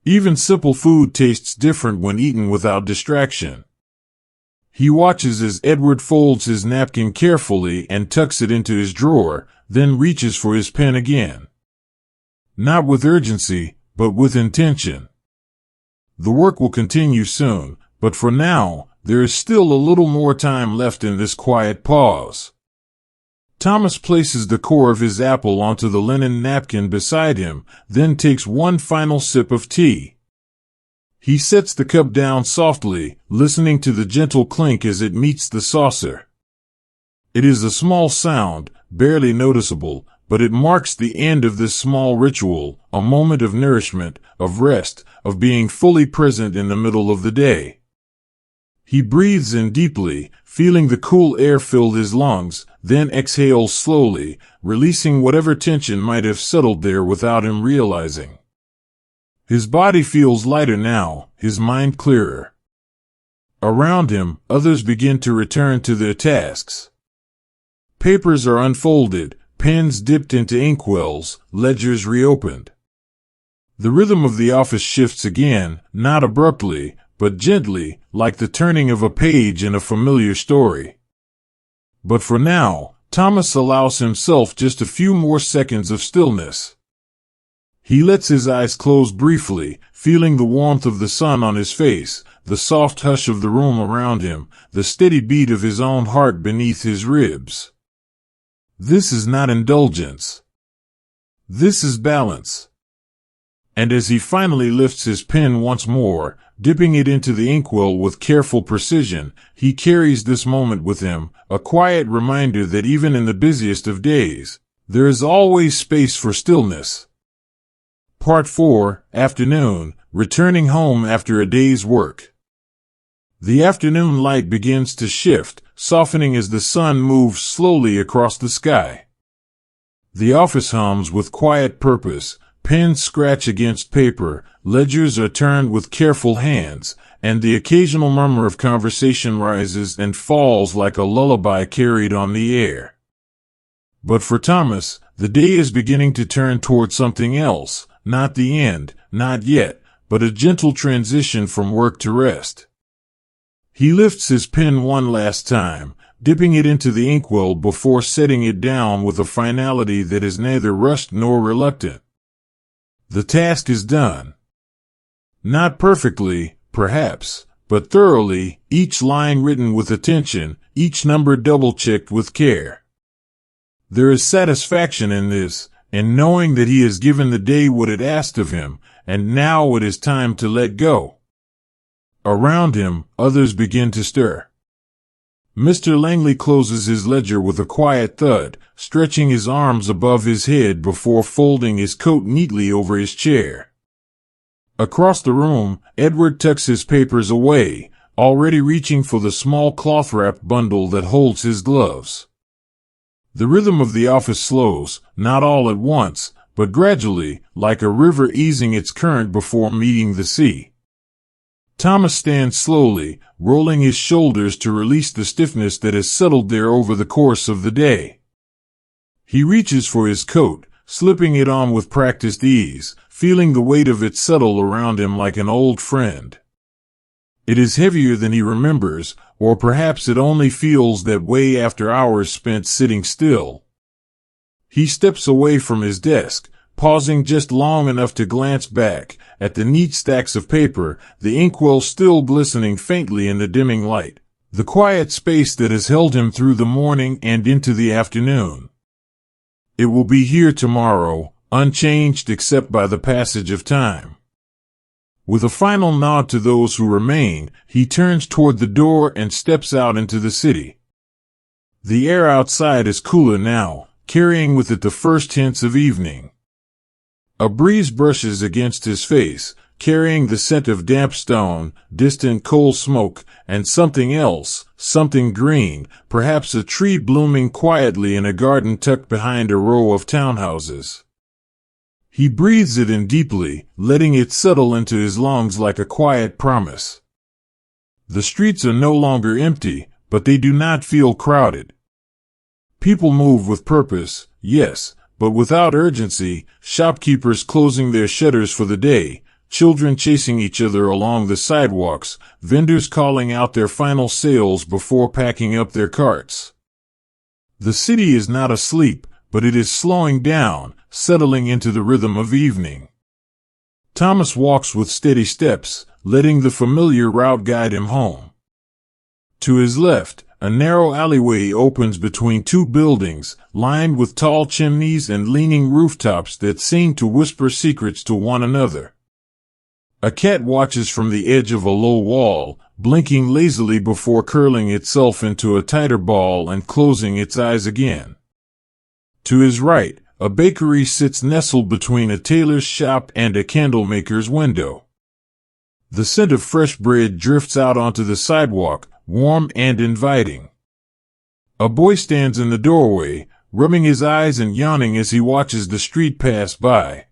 Even simple food tastes different when eaten without distraction. He watches as Edward folds his napkin carefully and tucks it into his drawer, then reaches for his pen again. Not with urgency, but with intention. The work will continue soon, but for now, there is still a little more time left in this quiet pause. Thomas places the core of his apple onto the linen napkin beside him, then takes one final sip of tea. He sets the cup down softly, listening to the gentle clink as it meets the saucer. It is a small sound, barely noticeable, but it marks the end of this small ritual, a moment of nourishment, of rest, of being fully present in the middle of the day. He breathes in deeply, feeling the cool air fill his lungs, then exhales slowly, releasing whatever tension might have settled there without him realizing. His body feels lighter now, his mind clearer. Around him, others begin to return to their tasks. Papers are unfolded, pens dipped into inkwells, ledgers reopened. The rhythm of the office shifts again, not abruptly, but gently, like the turning of a page in a familiar story. But for now, Thomas allows himself just a few more seconds of stillness. He lets his eyes close briefly, feeling the warmth of the sun on his face, the soft hush of the room around him, the steady beat of his own heart beneath his ribs. This is not indulgence. This is balance. And as he finally lifts his pen once more, dipping it into the inkwell with careful precision, he carries this moment with him, a quiet reminder that even in the busiest of days, there is always space for stillness. Part 4, Afternoon, returning home after a day's work. The afternoon light begins to shift, softening as the sun moves slowly across the sky. The office hums with quiet purpose, pens scratch against paper, ledgers are turned with careful hands, and the occasional murmur of conversation rises and falls like a lullaby carried on the air. But for Thomas, the day is beginning to turn toward something else, not the end, not yet, but a gentle transition from work to rest. He lifts his pen one last time, dipping it into the inkwell before setting it down with a finality that is neither rushed nor reluctant. The task is done. Not perfectly, perhaps, but thoroughly, each line written with attention, each number double-checked with care. There is satisfaction in this, in knowing that he has given the day what it asked of him, and now it is time to let go. Around him, others begin to stir. Mr. Langley closes his ledger with a quiet thud, stretching his arms above his head before folding his coat neatly over his chair. Across the room, Edward tucks his papers away, already reaching for the small cloth-wrapped bundle that holds his gloves. The rhythm of the office slows, not all at once, but gradually, like a river easing its current before meeting the sea. Thomas stands slowly, rolling his shoulders to release the stiffness that has settled there over the course of the day. He reaches for his coat, slipping it on with practiced ease, feeling the weight of it settle around him like an old friend. It is heavier than he remembers, or perhaps it only feels that way after hours spent sitting still. He steps away from his desk, pausing just long enough to glance back at the neat stacks of paper, the inkwell still glistening faintly in the dimming light, the quiet space that has held him through the morning and into the afternoon. It will be here tomorrow, unchanged except by the passage of time. With a final nod to those who remain, he turns toward the door and steps out into the city. The air outside is cooler now, carrying with it the first hints of evening. A breeze brushes against his face, carrying the scent of damp stone, distant coal smoke, and something else, something green, perhaps a tree blooming quietly in a garden tucked behind a row of townhouses. He breathes it in deeply, letting it settle into his lungs like a quiet promise. The streets are no longer empty, but they do not feel crowded. People move with purpose, yes, but without urgency, shopkeepers closing their shutters for the day, children chasing each other along the sidewalks, vendors calling out their final sales before packing up their carts. The city is not asleep, but it is slowing down, settling into the rhythm of evening. Thomas walks with steady steps, letting the familiar route guide him home. To his left, a narrow alleyway opens between two buildings, lined with tall chimneys and leaning rooftops that seem to whisper secrets to one another. A cat watches from the edge of a low wall, blinking lazily before curling itself into a tighter ball and closing its eyes again. To his right, a bakery sits nestled between a tailor's shop and a candlemaker's window. The scent of fresh bread drifts out onto the sidewalk, warm and inviting. A boy stands in the doorway, rubbing his eyes and yawning as he watches the street pass by.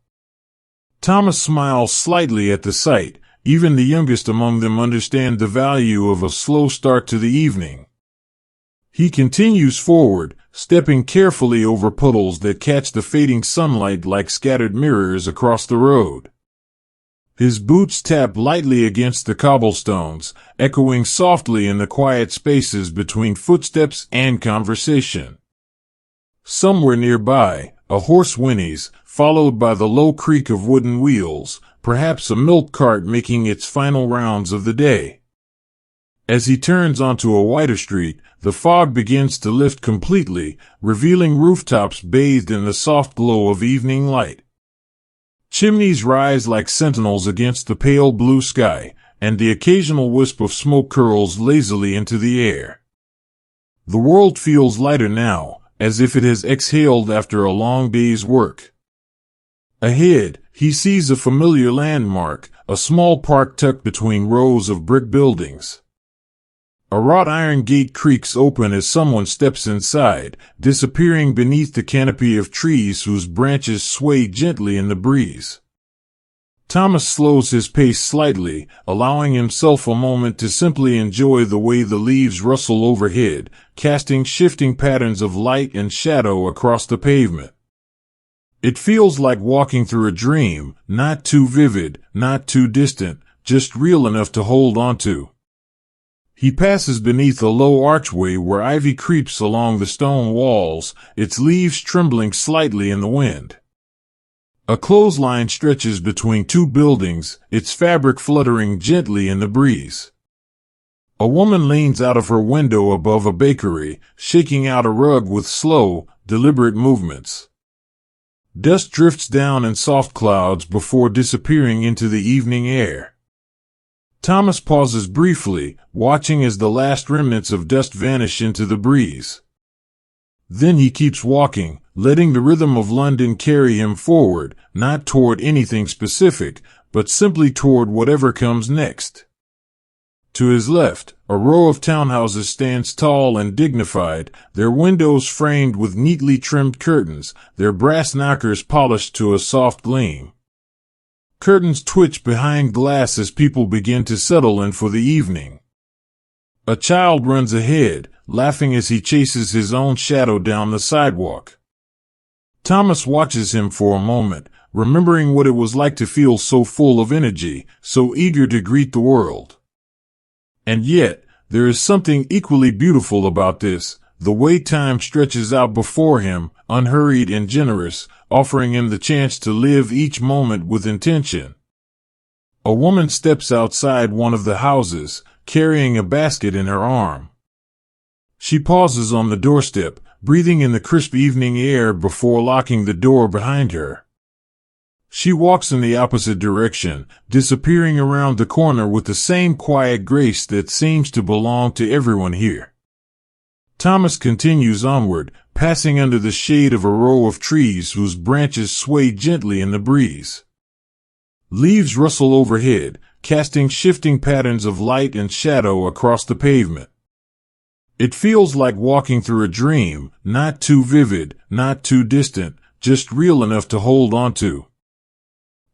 Thomas smiles slightly at the sight. Even the youngest among them understand the value of a slow start to the evening. He continues forward, stepping carefully over puddles that catch the fading sunlight like scattered mirrors across the road. His boots tap lightly against the cobblestones, echoing softly in the quiet spaces between footsteps and conversation. Somewhere nearby, a horse whinnies, followed by the low creak of wooden wheels, perhaps a milk cart making its final rounds of the day. As he turns onto a wider street, the fog begins to lift completely, revealing rooftops bathed in the soft glow of evening light. Chimneys rise like sentinels against the pale blue sky, and the occasional wisp of smoke curls lazily into the air. The world feels lighter now, as if it has exhaled after a long day's work. Ahead, he sees a familiar landmark, a small park tucked between rows of brick buildings. A wrought iron gate creaks open as someone steps inside, disappearing beneath the canopy of trees whose branches sway gently in the breeze. Thomas slows his pace slightly, allowing himself a moment to simply enjoy the way the leaves rustle overhead, casting shifting patterns of light and shadow across the pavement. It feels like walking through a dream, not too vivid, not too distant, just real enough to hold on to. He passes beneath a low archway where ivy creeps along the stone walls, its leaves trembling slightly in the wind. A clothesline stretches between two buildings, its fabric fluttering gently in the breeze. A woman leans out of her window above a bakery, shaking out a rug with slow, deliberate movements. Dust drifts down in soft clouds before disappearing into the evening air. Thomas pauses briefly, watching as the last remnants of dust vanish into the breeze. Then he keeps walking, letting the rhythm of London carry him forward, not toward anything specific, but simply toward whatever comes next. To his left, a row of townhouses stands tall and dignified, their windows framed with neatly trimmed curtains, their brass knockers polished to a soft gleam. Curtains twitch behind glass as people begin to settle in for the evening. A child runs ahead, laughing as he chases his own shadow down the sidewalk. Thomas watches him for a moment, remembering what it was like to feel so full of energy, so eager to greet the world. And yet, there is something equally beautiful about this, the way time stretches out before him, unhurried and generous, offering him the chance to live each moment with intention. A woman steps outside one of the houses, carrying a basket in her arm. She pauses on the doorstep, breathing in the crisp evening air before locking the door behind her. She walks in the opposite direction, disappearing around the corner with the same quiet grace that seems to belong to everyone here. Thomas continues onward, passing under the shade of a row of trees whose branches sway gently in the breeze. Leaves rustle overhead, casting shifting patterns of light and shadow across the pavement. It feels like walking through a dream, not too vivid, not too distant, just real enough to hold on to.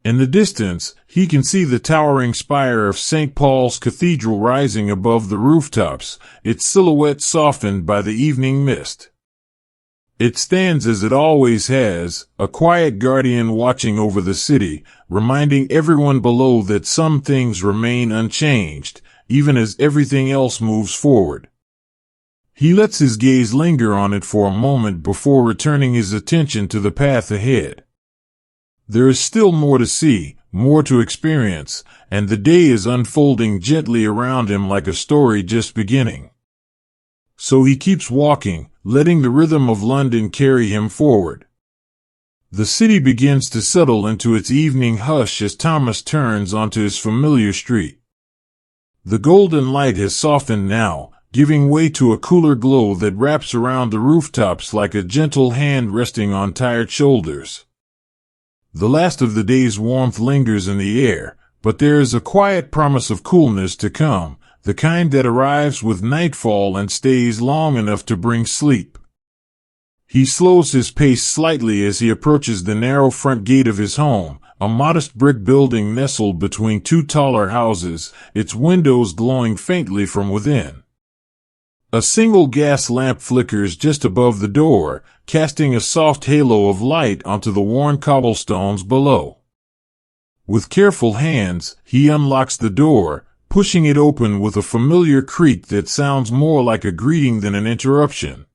In the distance, he can see the towering spire of St. Paul's Cathedral rising above the rooftops, its silhouette softened by the evening mist. It stands as it always has, a quiet guardian watching over the city, reminding everyone below that some things remain unchanged, even as everything else moves forward. He lets his gaze linger on it for a moment before returning his attention to the path ahead. There is still more to see, more to experience, and the day is unfolding gently around him like a story just beginning. So he keeps walking, letting the rhythm of London carry him forward. The city begins to settle into its evening hush as Thomas turns onto his familiar street. The golden light has softened now, giving way to a cooler glow that wraps around the rooftops like a gentle hand resting on tired shoulders. The last of the day's warmth lingers in the air, but there is a quiet promise of coolness to come, the kind that arrives with nightfall and stays long enough to bring sleep. He slows his pace slightly as he approaches the narrow front gate of his home, a modest brick building nestled between two taller houses, its windows glowing faintly from within. A single gas lamp flickers just above the door, casting a soft halo of light onto the worn cobblestones below. With careful hands, he unlocks the door, pushing it open with a familiar creak that sounds more like a greeting than an interruption.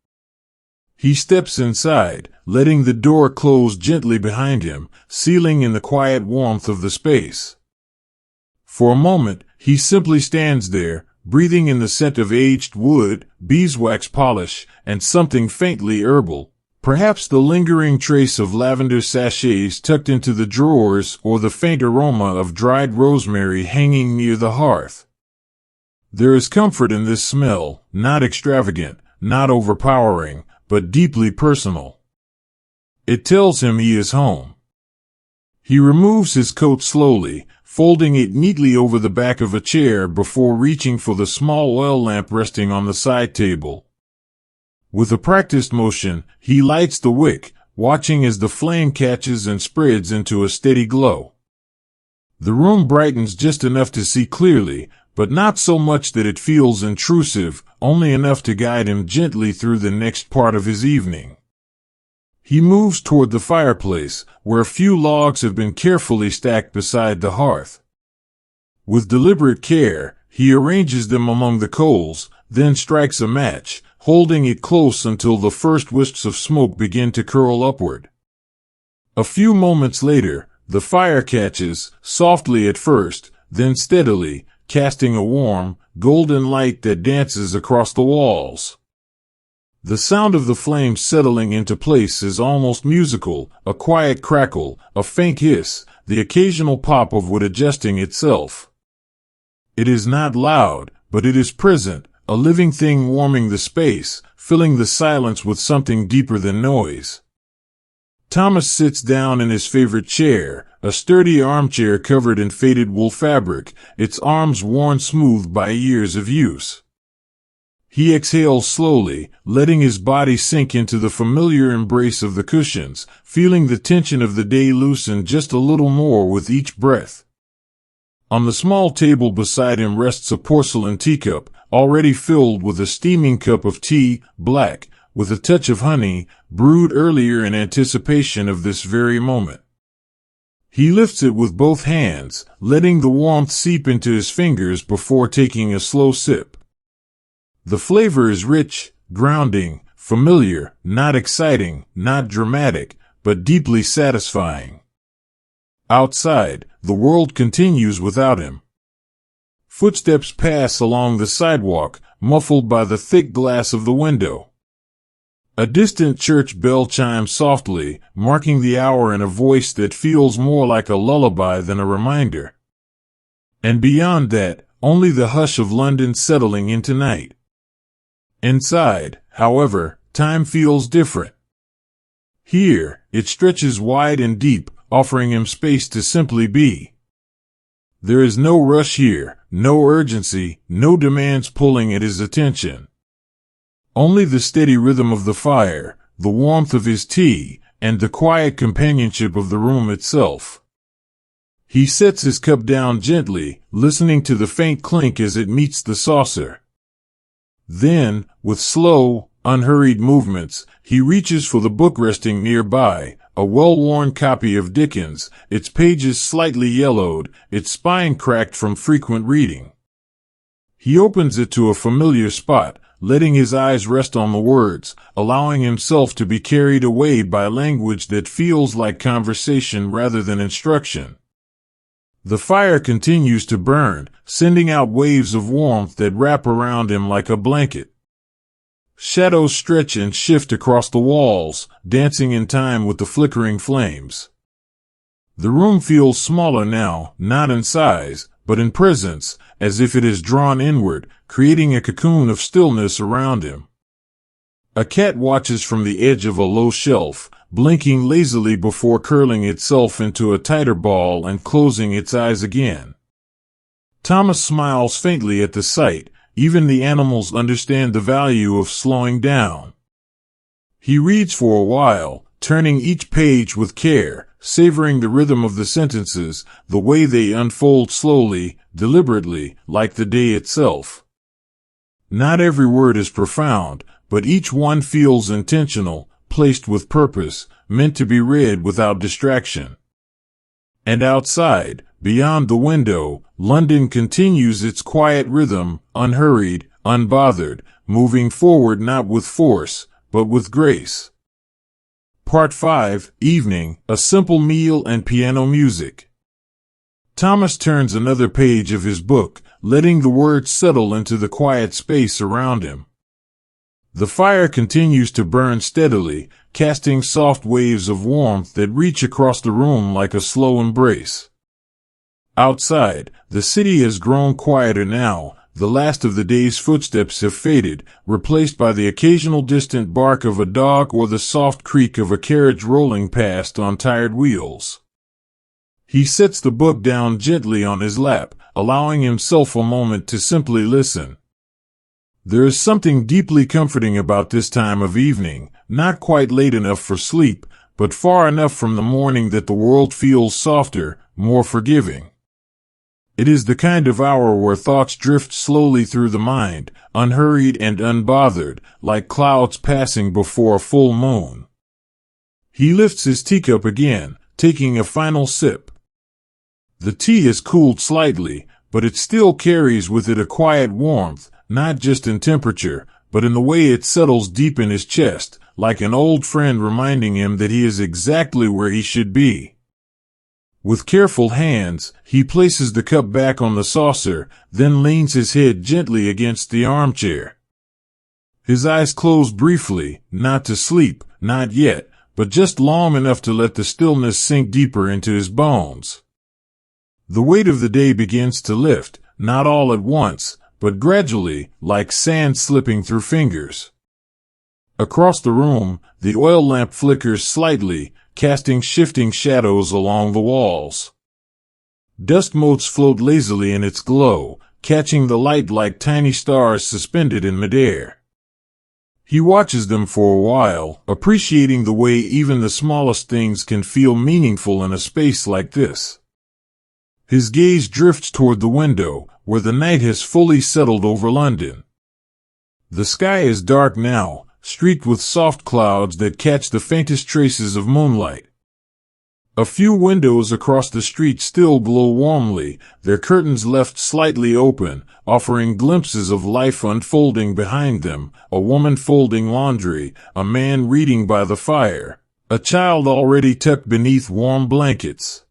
He steps inside, letting the door close gently behind him, sealing in the quiet warmth of the space. For a moment, he simply stands there, breathing in the scent of aged wood, beeswax polish, and something faintly herbal, perhaps the lingering trace of lavender sachets tucked into the drawers or the faint aroma of dried rosemary hanging near the hearth. There is comfort in this smell, not extravagant, not overpowering, but deeply personal. It tells him he is home. He removes his coat slowly, folding it neatly over the back of a chair before reaching for the small oil lamp resting on the side table. With a practiced motion, he lights the wick, watching as the flame catches and spreads into a steady glow. The room brightens just enough to see clearly, but not so much that it feels intrusive, only enough to guide him gently through the next part of his evening. He moves toward the fireplace, where a few logs have been carefully stacked beside the hearth. With deliberate care, he arranges them among the coals, then strikes a match, holding it close until the first wisps of smoke begin to curl upward. A few moments later, the fire catches, softly at first, then steadily, casting a warm, golden light that dances across the walls. The sound of the flames settling into place is almost musical, a quiet crackle, a faint hiss, the occasional pop of wood adjusting itself. It is not loud, but it is present, a living thing warming the space, filling the silence with something deeper than noise. Thomas sits down in his favorite chair, a sturdy armchair covered in faded wool fabric, its arms worn smooth by years of use. He exhales slowly, letting his body sink into the familiar embrace of the cushions, feeling the tension of the day loosen just a little more with each breath. On the small table beside him rests a porcelain teacup, already filled with a steaming cup of tea, black, with a touch of honey, brewed earlier in anticipation of this very moment. He lifts it with both hands, letting the warmth seep into his fingers before taking a slow sip. The flavor is rich, grounding, familiar, not exciting, not dramatic, but deeply satisfying. Outside, the world continues without him. Footsteps pass along the sidewalk, muffled by the thick glass of the window. A distant church bell chimes softly, marking the hour in a voice that feels more like a lullaby than a reminder. And beyond that, only the hush of London settling into night. Inside, however, time feels different. Here, it stretches wide and deep, offering him space to simply be. There is no rush here, no urgency, no demands pulling at his attention. Only the steady rhythm of the fire, the warmth of his tea, and the quiet companionship of the room itself. He sets his cup down gently, listening to the faint clink as it meets the saucer. Then, with slow, unhurried movements, he reaches for the book resting nearby, a well-worn copy of Dickens, its pages slightly yellowed, its spine cracked from frequent reading. He opens it to a familiar spot, letting his eyes rest on the words, allowing himself to be carried away by language that feels like conversation rather than instruction. The fire continues to burn, sending out waves of warmth that wrap around him like a blanket. Shadows stretch and shift across the walls, dancing in time with the flickering flames. The room feels smaller now, not in size, but in presence, as if it is drawn inward, creating a cocoon of stillness around him. A cat watches from the edge of a low shelf, blinking lazily before curling itself into a tighter ball and closing its eyes again. Thomas smiles faintly at the sight. Even the animals understand the value of slowing down. He reads for a while, turning each page with care, savoring the rhythm of the sentences, the way they unfold slowly, deliberately, like the day itself. Not every word is profound, but each one feels intentional, placed with purpose, meant to be read without distraction. And outside, beyond the window, London continues its quiet rhythm, unhurried, unbothered, moving forward not with force, but with grace. Part 5, Evening, a simple meal and piano music. Thomas turns another page of his book, letting the words settle into the quiet space around him. The fire continues to burn steadily, casting soft waves of warmth that reach across the room like a slow embrace. Outside, the city has grown quieter now. The last of the day's footsteps have faded, replaced by the occasional distant bark of a dog or the soft creak of a carriage rolling past on tired wheels. He sets the book down gently on his lap, allowing himself a moment to simply listen. There is something deeply comforting about this time of evening, not quite late enough for sleep, but far enough from the morning that the world feels softer, more forgiving. It is the kind of hour where thoughts drift slowly through the mind, unhurried and unbothered, like clouds passing before a full moon. He lifts his teacup again, taking a final sip. The tea has cooled slightly, but it still carries with it a quiet warmth, not just in temperature, but in the way it settles deep in his chest, like an old friend reminding him that he is exactly where he should be. With careful hands, he places the cup back on the saucer, then leans his head gently against the armchair. His eyes close briefly, not to sleep, not yet, but just long enough to let the stillness sink deeper into his bones. The weight of the day begins to lift, not all at once, but gradually, like sand slipping through fingers. Across the room, the oil lamp flickers slightly, casting shifting shadows along the walls. Dust motes float lazily in its glow, catching the light like tiny stars suspended in midair. He watches them for a while, appreciating the way even the smallest things can feel meaningful in a space like this. His gaze drifts toward the window, where the night has fully settled over London. The sky is dark now, streaked with soft clouds that catch the faintest traces of moonlight. A few windows across the street still glow warmly, their curtains left slightly open, offering glimpses of life unfolding behind them, a woman folding laundry, a man reading by the fire, a child already tucked beneath warm blankets.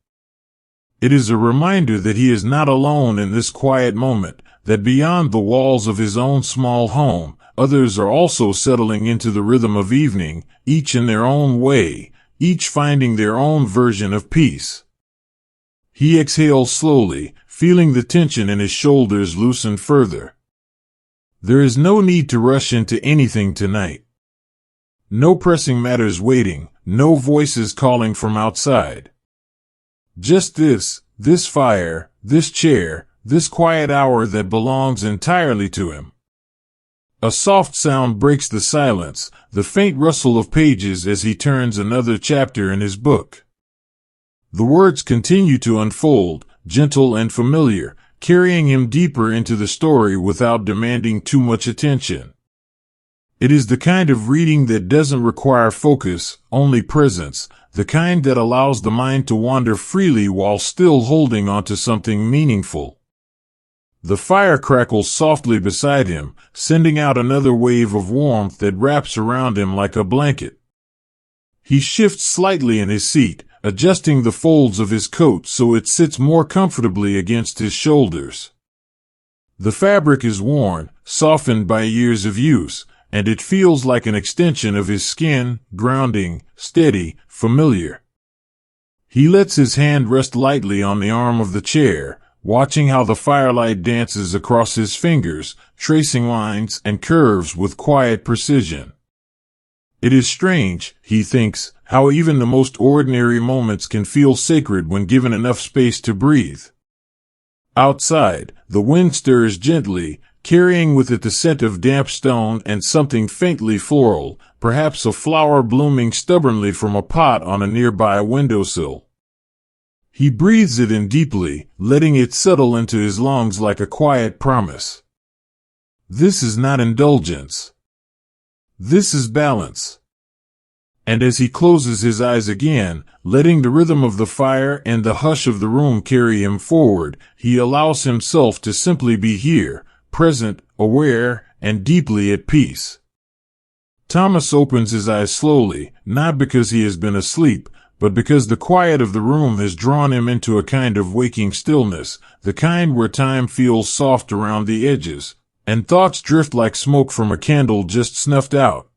It is a reminder that he is not alone in this quiet moment, that beyond the walls of his own small home, others are also settling into the rhythm of evening, each in their own way, each finding their own version of peace. He exhales slowly, feeling the tension in his shoulders loosen further. There is no need to rush into anything tonight. No pressing matters waiting, no voices calling from outside. Just this fire, this chair, this quiet hour that belongs entirely to him. A soft sound breaks the silence, the faint rustle of pages as he turns another chapter in his book. The words continue to unfold, gentle and familiar, carrying him deeper into the story without demanding too much attention. It is the kind of reading that doesn't require focus, only presence, the kind that allows the mind to wander freely while still holding onto something meaningful. The fire crackles softly beside him, sending out another wave of warmth that wraps around him like a blanket. He shifts slightly in his seat, adjusting the folds of his coat so it sits more comfortably against his shoulders. The fabric is worn, softened by years of use, and it feels like an extension of his skin, grounding, steady, familiar. He lets his hand rest lightly on the arm of the chair, watching how the firelight dances across his fingers, tracing lines and curves with quiet precision. It is strange, he thinks, how even the most ordinary moments can feel sacred when given enough space to breathe. Outside, the wind stirs gently, carrying with it the scent of damp stone and something faintly floral, perhaps a flower blooming stubbornly from a pot on a nearby windowsill. He breathes it in deeply, letting it settle into his lungs like a quiet promise. This is not indulgence. This is balance. And as he closes his eyes again, letting the rhythm of the fire and the hush of the room carry him forward, he allows himself to simply be here, present, aware, and deeply at peace. Thomas opens his eyes slowly, not because he has been asleep, but because the quiet of the room has drawn him into a kind of waking stillness, the kind where time feels soft around the edges, and thoughts drift like smoke from a candle just snuffed out.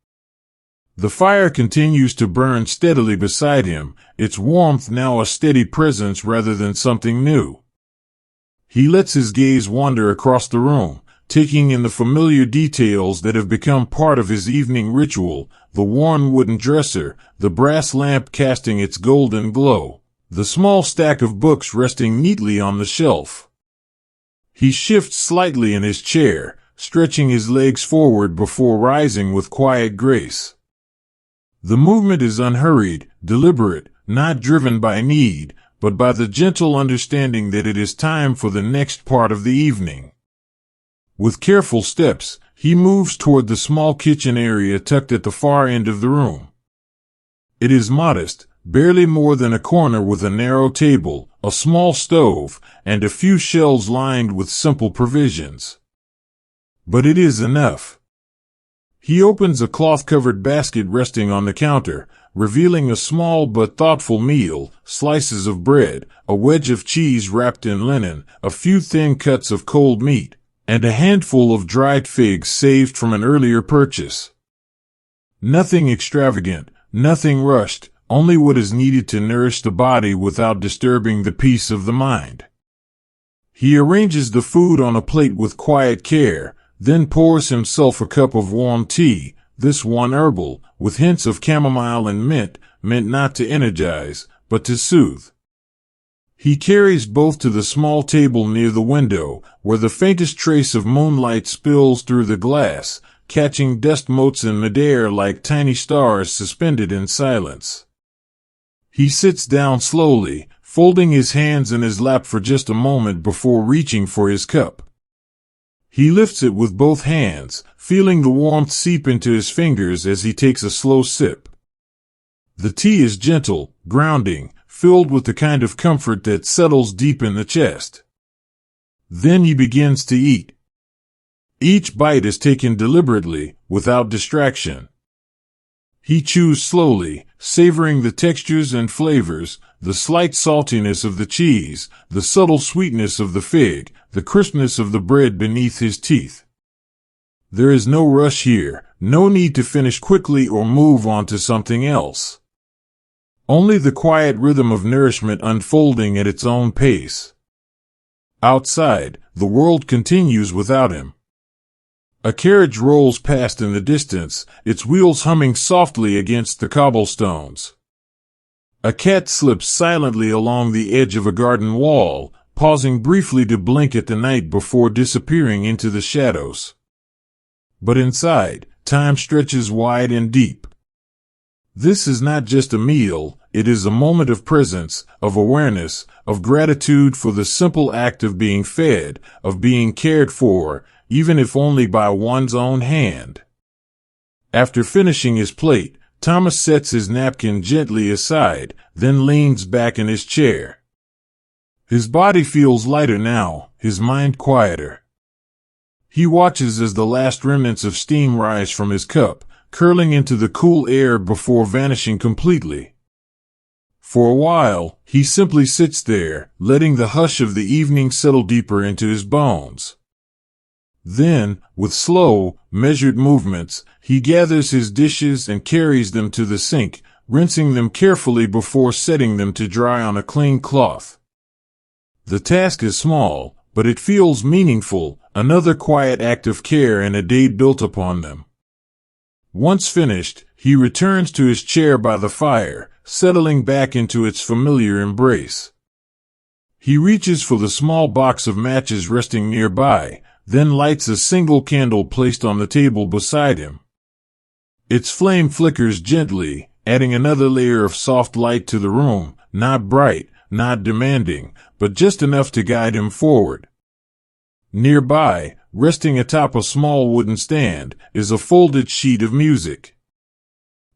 The fire continues to burn steadily beside him, its warmth now a steady presence rather than something new. He lets his gaze wander across the room, taking in the familiar details that have become part of his evening ritual, the worn wooden dresser, the brass lamp casting its golden glow, the small stack of books resting neatly on the shelf. He shifts slightly in his chair, stretching his legs forward before rising with quiet grace. The movement is unhurried, deliberate, not driven by need, but by the gentle understanding that it is time for the next part of the evening. With careful steps, he moves toward the small kitchen area tucked at the far end of the room. It is modest, barely more than a corner with a narrow table, a small stove, and a few shelves lined with simple provisions. But it is enough. He opens a cloth-covered basket resting on the counter, revealing a small but thoughtful meal, slices of bread, a wedge of cheese wrapped in linen, a few thin cuts of cold meat, and a handful of dried figs saved from an earlier purchase. Nothing extravagant, nothing rushed, only what is needed to nourish the body without disturbing the peace of the mind. He arranges the food on a plate with quiet care, then pours himself a cup of warm tea, this one herbal, with hints of chamomile and mint, meant not to energize, but to soothe. He carries both to the small table near the window, where the faintest trace of moonlight spills through the glass, catching dust motes in midair like tiny stars suspended in silence. He sits down slowly, folding his hands in his lap for just a moment before reaching for his cup. He lifts it with both hands, feeling the warmth seep into his fingers as he takes a slow sip. The tea is gentle, grounding, filled with the kind of comfort that settles deep in the chest. Then he begins to eat. Each bite is taken deliberately, without distraction. He chews slowly, savoring the textures and flavors, the slight saltiness of the cheese, the subtle sweetness of the fig, the crispness of the bread beneath his teeth. There is no rush here, no need to finish quickly or move on to something else. Only the quiet rhythm of nourishment unfolding at its own pace. Outside, the world continues without him. A carriage rolls past in the distance, its wheels humming softly against the cobblestones. A cat slips silently along the edge of a garden wall, pausing briefly to blink at the night before disappearing into the shadows. But inside, time stretches wide and deep. This is not just a meal, it is a moment of presence, of awareness, of gratitude for the simple act of being fed, of being cared for, even if only by one's own hand. After finishing his plate, Thomas sets his napkin gently aside, then leans back in his chair. His body feels lighter now, his mind quieter. He watches as the last remnants of steam rise from his cup, curling into the cool air before vanishing completely. For a while, he simply sits there, letting the hush of the evening settle deeper into his bones. Then, with slow, measured movements, he gathers his dishes and carries them to the sink, rinsing them carefully before setting them to dry on a clean cloth. The task is small, but it feels meaningful, another quiet act of care and a day built upon them. Once finished, he returns to his chair by the fire, settling back into its familiar embrace. He reaches for the small box of matches resting nearby, then lights a single candle placed on the table beside him. Its flame flickers gently, adding another layer of soft light to the room, not bright, not demanding, but just enough to guide him forward. Nearby, resting atop a small wooden stand, is a folded sheet of music.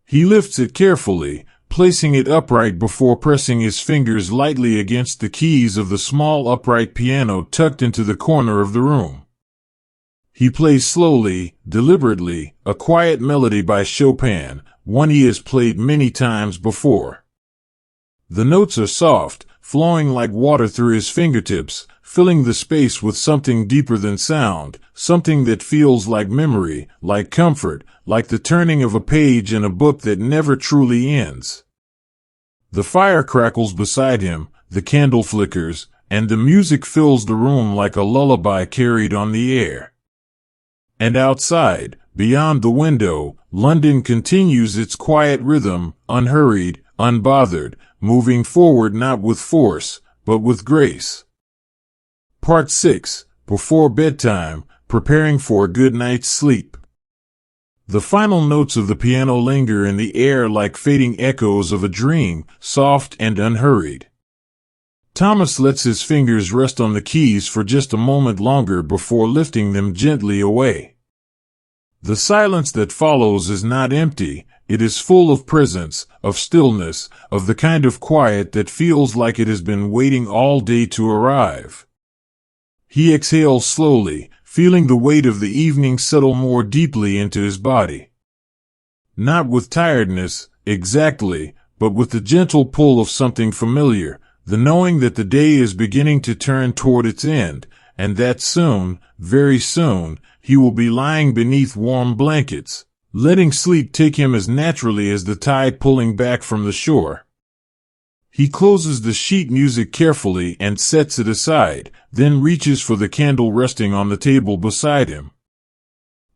He lifts it carefully, placing it upright before pressing his fingers lightly against the keys of the small upright piano tucked into the corner of the room. He plays slowly, deliberately, a quiet melody by Chopin, one he has played many times before. The notes are soft, flowing like water through his fingertips, filling the space with something deeper than sound, something that feels like memory, like comfort, like the turning of a page in a book that never truly ends. The fire crackles beside him, the candle flickers, and the music fills the room like a lullaby carried on the air. And outside, beyond the window, London continues its quiet rhythm, unhurried, unbothered, moving forward not with force, but with grace. Part 6. Before bedtime, preparing for a good night's sleep. The final notes of the piano linger in the air like fading echoes of a dream, soft and unhurried. Thomas lets his fingers rest on the keys for just a moment longer before lifting them gently away. The silence that follows is not empty, it is full of presence, of stillness, of the kind of quiet that feels like it has been waiting all day to arrive. He exhales slowly, feeling the weight of the evening settle more deeply into his body. Not with tiredness, exactly, but with the gentle pull of something familiar, the knowing that the day is beginning to turn toward its end, and that soon, very soon, he will be lying beneath warm blankets, letting sleep take him as naturally as the tide pulling back from the shore. He closes the sheet music carefully and sets it aside, then reaches for the candle resting on the table beside him.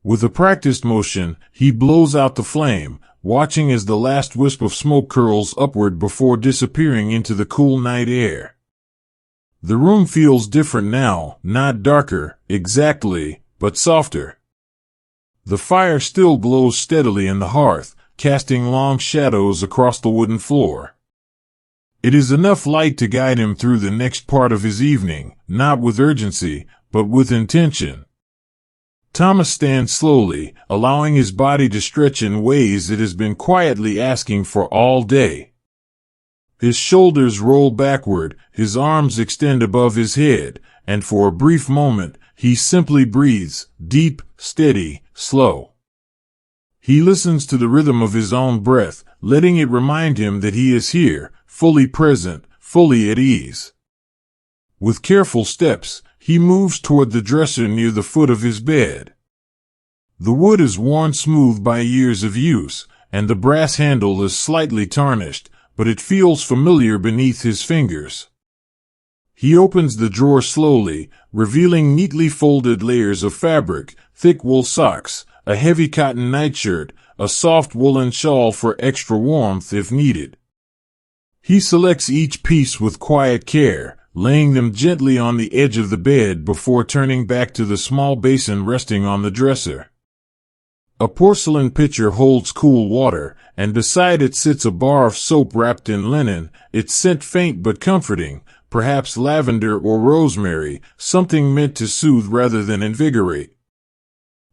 With a practiced motion, he blows out the flame, watching as the last wisp of smoke curls upward before disappearing into the cool night air. The room feels different now, not darker, exactly, but softer. The fire still glows steadily in the hearth, casting long shadows across the wooden floor. It is enough light to guide him through the next part of his evening, not with urgency, but with intention. Thomas stands slowly, allowing his body to stretch in ways it has been quietly asking for all day. His shoulders roll backward, his arms extend above his head, and for a brief moment, he simply breathes, deep, steady, slow. He listens to the rhythm of his own breath, letting it remind him that he is here, fully present, fully at ease. With careful steps, he moves toward the dresser near the foot of his bed. The wood is worn smooth by years of use, and the brass handle is slightly tarnished, but it feels familiar beneath his fingers. He opens the drawer slowly, revealing neatly folded layers of fabric, thick wool socks, a heavy cotton nightshirt, a soft woolen shawl for extra warmth if needed. He selects each piece with quiet care, laying them gently on the edge of the bed before turning back to the small basin resting on the dresser. A porcelain pitcher holds cool water, and beside it sits a bar of soap wrapped in linen, its scent faint but comforting, perhaps lavender or rosemary, something meant to soothe rather than invigorate.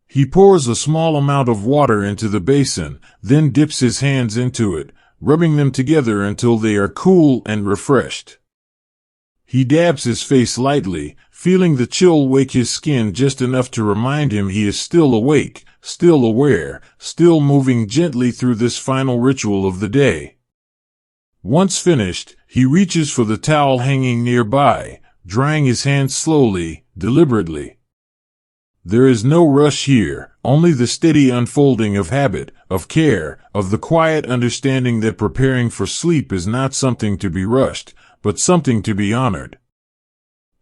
He pours a small amount of water into the basin, then dips his hands into it, rubbing them together until they are cool and refreshed. He dabs his face lightly, feeling the chill wake his skin just enough to remind him he is still awake, still aware, still moving gently through this final ritual of the day. Once finished, he reaches for the towel hanging nearby, drying his hands slowly, deliberately. There is no rush here, only the steady unfolding of habit, of care, of the quiet understanding that preparing for sleep is not something to be rushed, but something to be honored.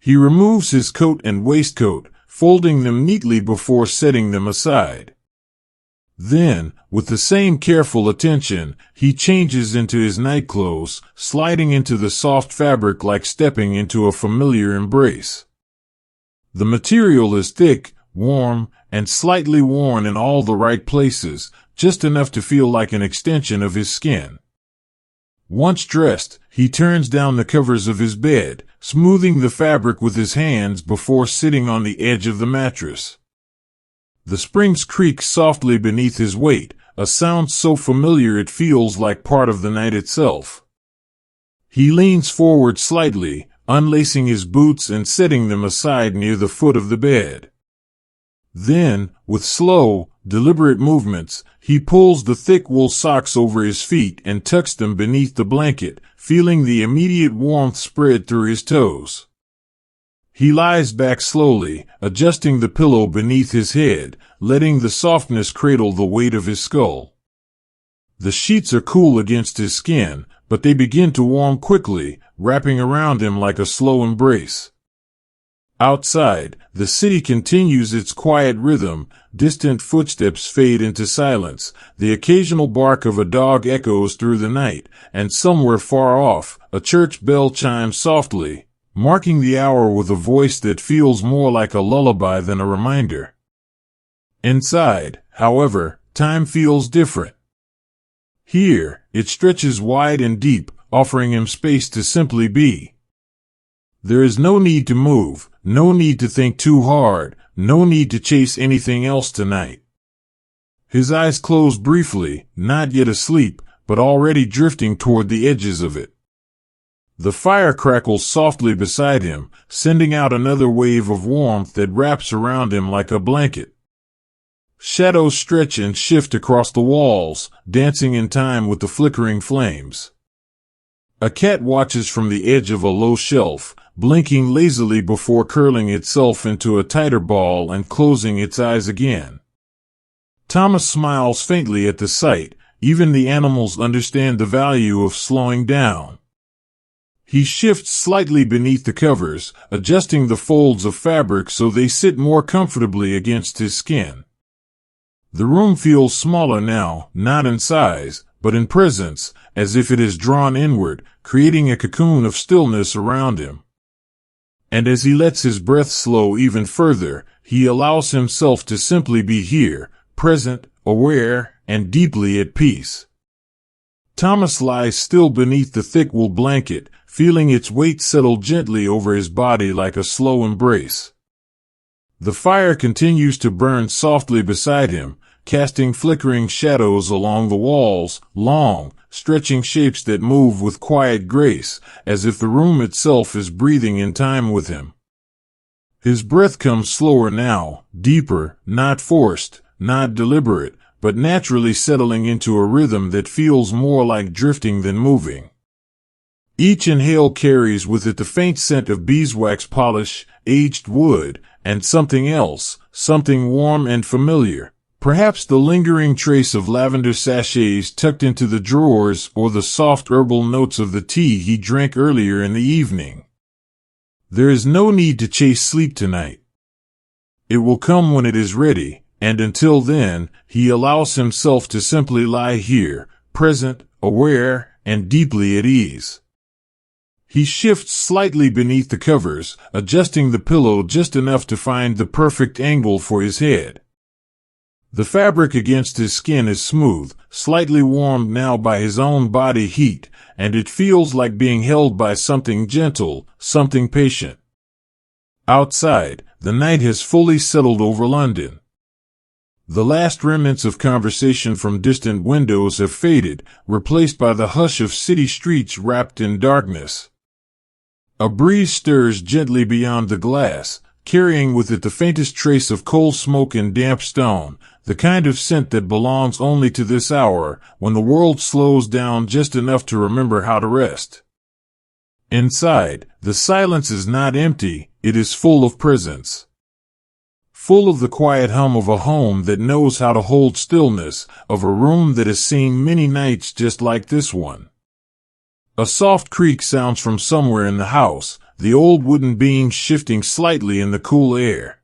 He removes his coat and waistcoat, folding them neatly before setting them aside. Then, with the same careful attention, he changes into his nightclothes, sliding into the soft fabric like stepping into a familiar embrace. The material is thick, warm, and slightly worn in all the right places, just enough to feel like an extension of his skin. Once dressed, he turns down the covers of his bed, smoothing the fabric with his hands before sitting on the edge of the mattress. The springs creak softly beneath his weight, a sound so familiar it feels like part of the night itself. He leans forward slightly, unlacing his boots and setting them aside near the foot of the bed. Then, with slow, deliberate movements, he pulls the thick wool socks over his feet and tucks them beneath the blanket, feeling the immediate warmth spread through his toes. He lies back slowly, adjusting the pillow beneath his head, letting the softness cradle the weight of his skull. The sheets are cool against his skin, but they begin to warm quickly, wrapping around him like a slow embrace. Outside, the city continues its quiet rhythm, distant footsteps fade into silence, the occasional bark of a dog echoes through the night, and somewhere far off, a church bell chimes softly, marking the hour with a voice that feels more like a lullaby than a reminder. Inside, however, time feels different. Here, it stretches wide and deep, offering him space to simply be. There is no need to move, no need to think too hard, no need to chase anything else tonight. His eyes close briefly, not yet asleep, but already drifting toward the edges of it. The fire crackles softly beside him, sending out another wave of warmth that wraps around him like a blanket. Shadows stretch and shift across the walls, dancing in time with the flickering flames. A cat watches from the edge of a low shelf, blinking lazily before curling itself into a tighter ball and closing its eyes again. Thomas smiles faintly at the sight. Even the animals understand the value of slowing down. He shifts slightly beneath the covers, adjusting the folds of fabric so they sit more comfortably against his skin. The room feels smaller now, not in size, but in presence, as if it is drawn inward, creating a cocoon of stillness around him. And as he lets his breath slow even further, he allows himself to simply be here, present, aware, and deeply at peace. Thomas lies still beneath the thick wool blanket, feeling its weight settle gently over his body like a slow embrace. The fire continues to burn softly beside him, casting flickering shadows along the walls, long, stretching shapes that move with quiet grace, as if the room itself is breathing in time with him. His breath comes slower now, deeper, not forced, not deliberate, but naturally settling into a rhythm that feels more like drifting than moving. Each inhale carries with it the faint scent of beeswax polish, aged wood, and something else, something warm and familiar. Perhaps the lingering trace of lavender sachets tucked into the drawers or the soft herbal notes of the tea he drank earlier in the evening. There is no need to chase sleep tonight. It will come when it is ready, and until then, he allows himself to simply lie here, present, aware, and deeply at ease. He shifts slightly beneath the covers, adjusting the pillow just enough to find the perfect angle for his head. The fabric against his skin is smooth, slightly warmed now by his own body heat, and it feels like being held by something gentle, something patient. Outside, the night has fully settled over London. The last remnants of conversation from distant windows have faded, replaced by the hush of city streets wrapped in darkness. A breeze stirs gently beyond the glass, carrying with it the faintest trace of coal smoke and damp stone, the kind of scent that belongs only to this hour, when the world slows down just enough to remember how to rest. Inside, the silence is not empty, it is full of presence. Full of the quiet hum of a home that knows how to hold stillness, of a room that has seen many nights just like this one. A soft creak sounds from somewhere in the house, the old wooden beams shifting slightly in the cool air.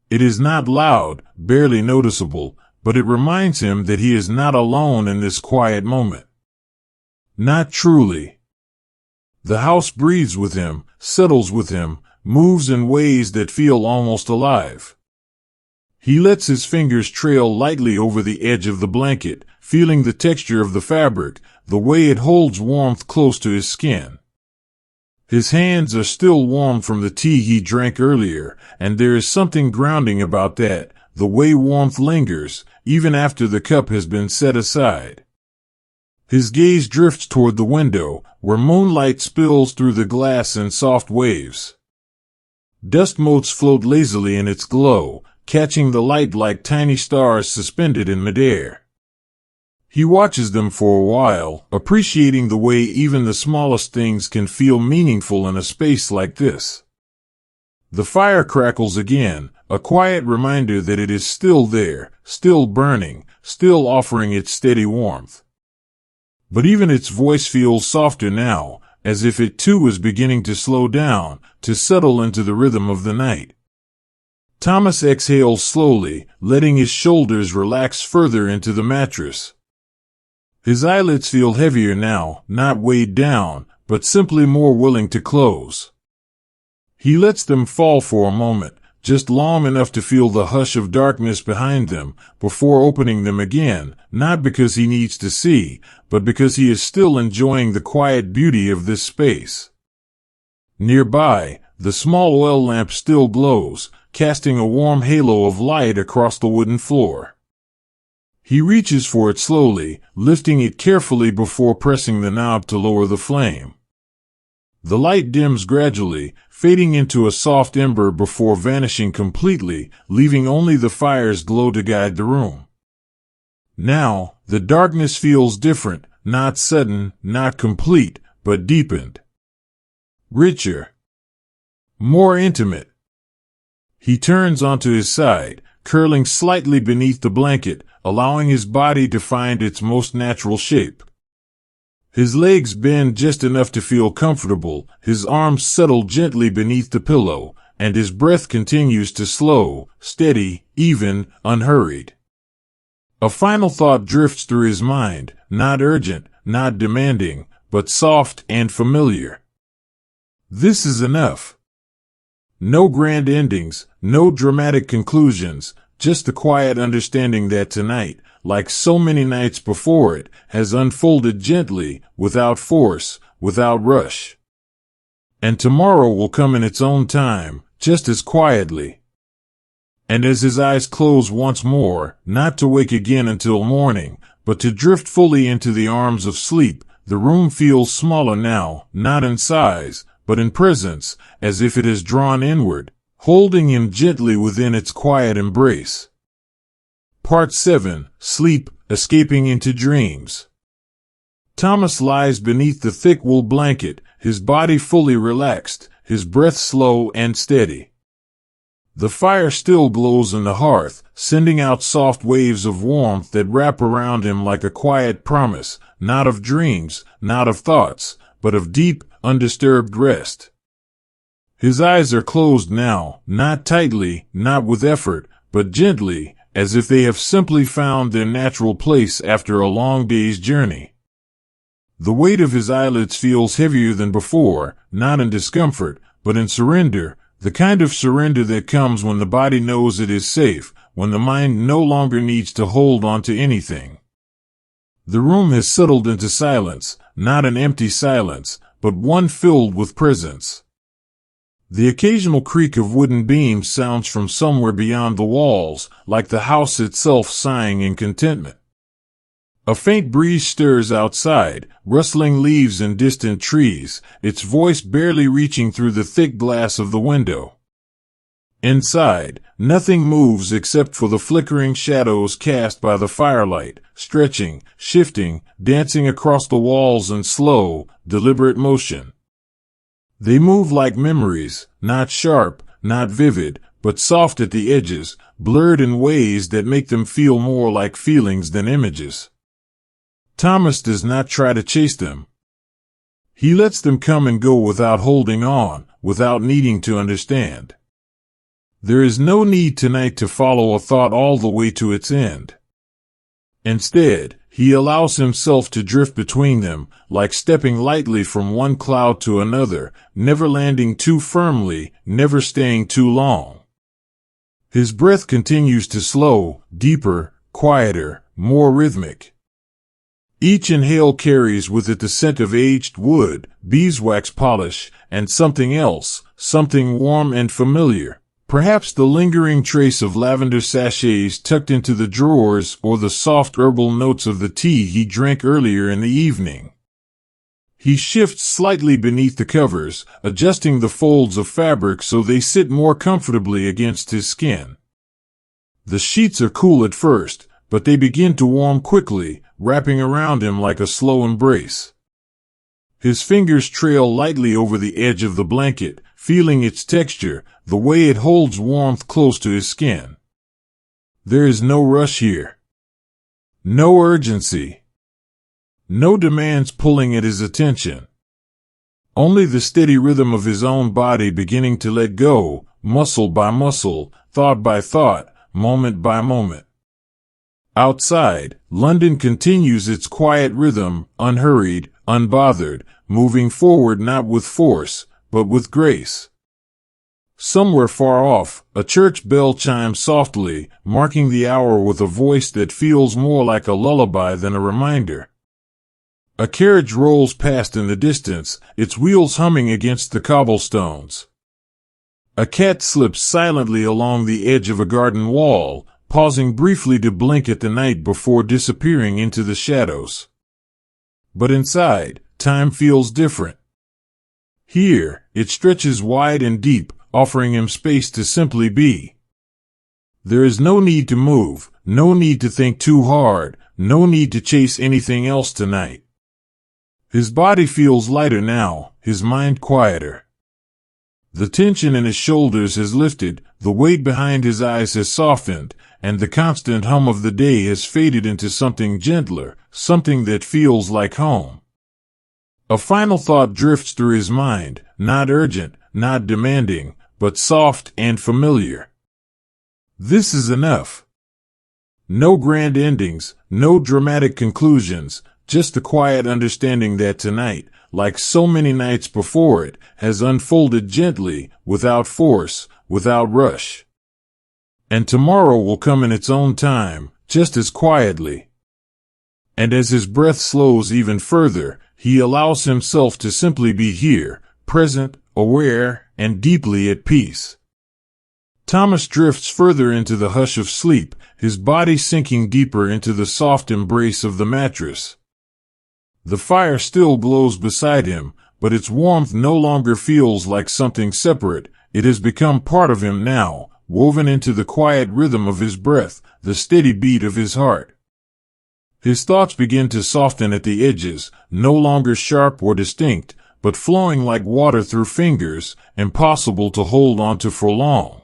It is not loud, barely noticeable, but it reminds him that he is not alone in this quiet moment. Not truly. The house breathes with him, settles with him, moves in ways that feel almost alive. He lets his fingers trail lightly over the edge of the blanket, feeling the texture of the fabric, the way it holds warmth close to his skin. His hands are still warm from the tea he drank earlier, and there is something grounding about that, the way warmth lingers, even after the cup has been set aside. His gaze drifts toward the window, where moonlight spills through the glass in soft waves. Dust motes float lazily in its glow, catching the light like tiny stars suspended in midair. He watches them for a while, appreciating the way even the smallest things can feel meaningful in a space like this. The fire crackles again, a quiet reminder that it is still there, still burning, still offering its steady warmth. But even its voice feels softer now, as if it too is beginning to slow down, to settle into the rhythm of the night. Thomas exhales slowly, letting his shoulders relax further into the mattress. His eyelids feel heavier now, not weighed down, but simply more willing to close. He lets them fall for a moment, just long enough to feel the hush of darkness behind them, before opening them again, not because he needs to see, but because he is still enjoying the quiet beauty of this space. Nearby, the small oil lamp still glows, casting a warm halo of light across the wooden floor. He reaches for it slowly, lifting it carefully before pressing the knob to lower the flame. The light dims gradually, fading into a soft ember before vanishing completely, leaving only the fire's glow to guide the room. Now, the darkness feels different, not sudden, not complete, but deepened. Richer. More intimate. He turns onto his side, curling slightly beneath the blanket, allowing his body to find its most natural shape. His legs bend just enough to feel comfortable, his arms settle gently beneath the pillow, and his breath continues to slow, steady, even, unhurried. A final thought drifts through his mind, not urgent, not demanding, but soft and familiar. This is enough. No grand endings, no dramatic conclusions, just the quiet understanding that tonight, like so many nights before it, has unfolded gently, without force, without rush. And tomorrow will come in its own time, just as quietly. And as his eyes close once more, not to wake again until morning, but to drift fully into the arms of sleep, the room feels smaller now, not in size, but in presence, as if it has drawn inward, holding him gently within its quiet embrace. Part 7. Sleep, Escaping into Dreams. Thomas lies beneath the thick wool blanket, his body fully relaxed, his breath slow and steady. The fire still glows in the hearth, sending out soft waves of warmth that wrap around him like a quiet promise, not of dreams, not of thoughts, but of deep, undisturbed rest. His eyes are closed now, not tightly, not with effort, but gently, as if they have simply found their natural place after a long day's journey. The weight of his eyelids feels heavier than before, not in discomfort, but in surrender, the kind of surrender that comes when the body knows it is safe, when the mind no longer needs to hold on to anything. The room has settled into silence, not an empty silence, but one filled with presence. The occasional creak of wooden beams sounds from somewhere beyond the walls, like the house itself sighing in contentment. A faint breeze stirs outside, rustling leaves in distant trees, its voice barely reaching through the thick glass of the window. Inside, nothing moves except for the flickering shadows cast by the firelight, stretching, shifting, dancing across the walls in slow, deliberate motion. They move like memories, not sharp, not vivid, but soft at the edges, blurred in ways that make them feel more like feelings than images. Thomas does not try to chase them. He lets them come and go without holding on, without needing to understand. There is no need tonight to follow a thought all the way to its end. Instead, he allows himself to drift between them, like stepping lightly from one cloud to another, never landing too firmly, never staying too long. His breath continues to slow, deeper, quieter, more rhythmic. Each inhale carries with it the scent of aged wood, beeswax polish, and something else, something warm and familiar. Perhaps the lingering trace of lavender sachets tucked into the drawers or the soft herbal notes of the tea he drank earlier in the evening. He shifts slightly beneath the covers, adjusting the folds of fabric so they sit more comfortably against his skin. The sheets are cool at first, but they begin to warm quickly, wrapping around him like a slow embrace. His fingers trail lightly over the edge of the blanket, feeling its texture, the way it holds warmth close to his skin. There is no rush here. No urgency. No demands pulling at his attention. Only the steady rhythm of his own body beginning to let go, muscle by muscle, thought by thought, moment by moment. Outside, London continues its quiet rhythm, unhurried, unbothered, moving forward not with force, but with grace. Somewhere far off, a church bell chimes softly, marking the hour with a voice that feels more like a lullaby than a reminder. A carriage rolls past in the distance, its wheels humming against the cobblestones. A cat slips silently along the edge of a garden wall, pausing briefly to blink at the night before disappearing into the shadows. But inside, time feels different. Here, it stretches wide and deep, offering him space to simply be. There is no need to move, no need to think too hard, no need to chase anything else tonight. His body feels lighter now, his mind quieter. The tension in his shoulders has lifted, the weight behind his eyes has softened, and the constant hum of the day has faded into something gentler, something that feels like home. A final thought drifts through his mind, not urgent, not demanding, but soft and familiar. This is enough. No grand endings, no dramatic conclusions, just the quiet understanding that tonight, like so many nights before it, has unfolded gently, without force, without rush. And tomorrow will come in its own time, just as quietly. And as his breath slows even further, he allows himself to simply be here, present, aware, and deeply at peace. Thomas drifts further into the hush of sleep, his body sinking deeper into the soft embrace of the mattress. The fire still glows beside him, but its warmth no longer feels like something separate. It has become part of him now, woven into the quiet rhythm of his breath, the steady beat of his heart. His thoughts begin to soften at the edges, no longer sharp or distinct, but flowing like water through fingers, impossible to hold onto for long.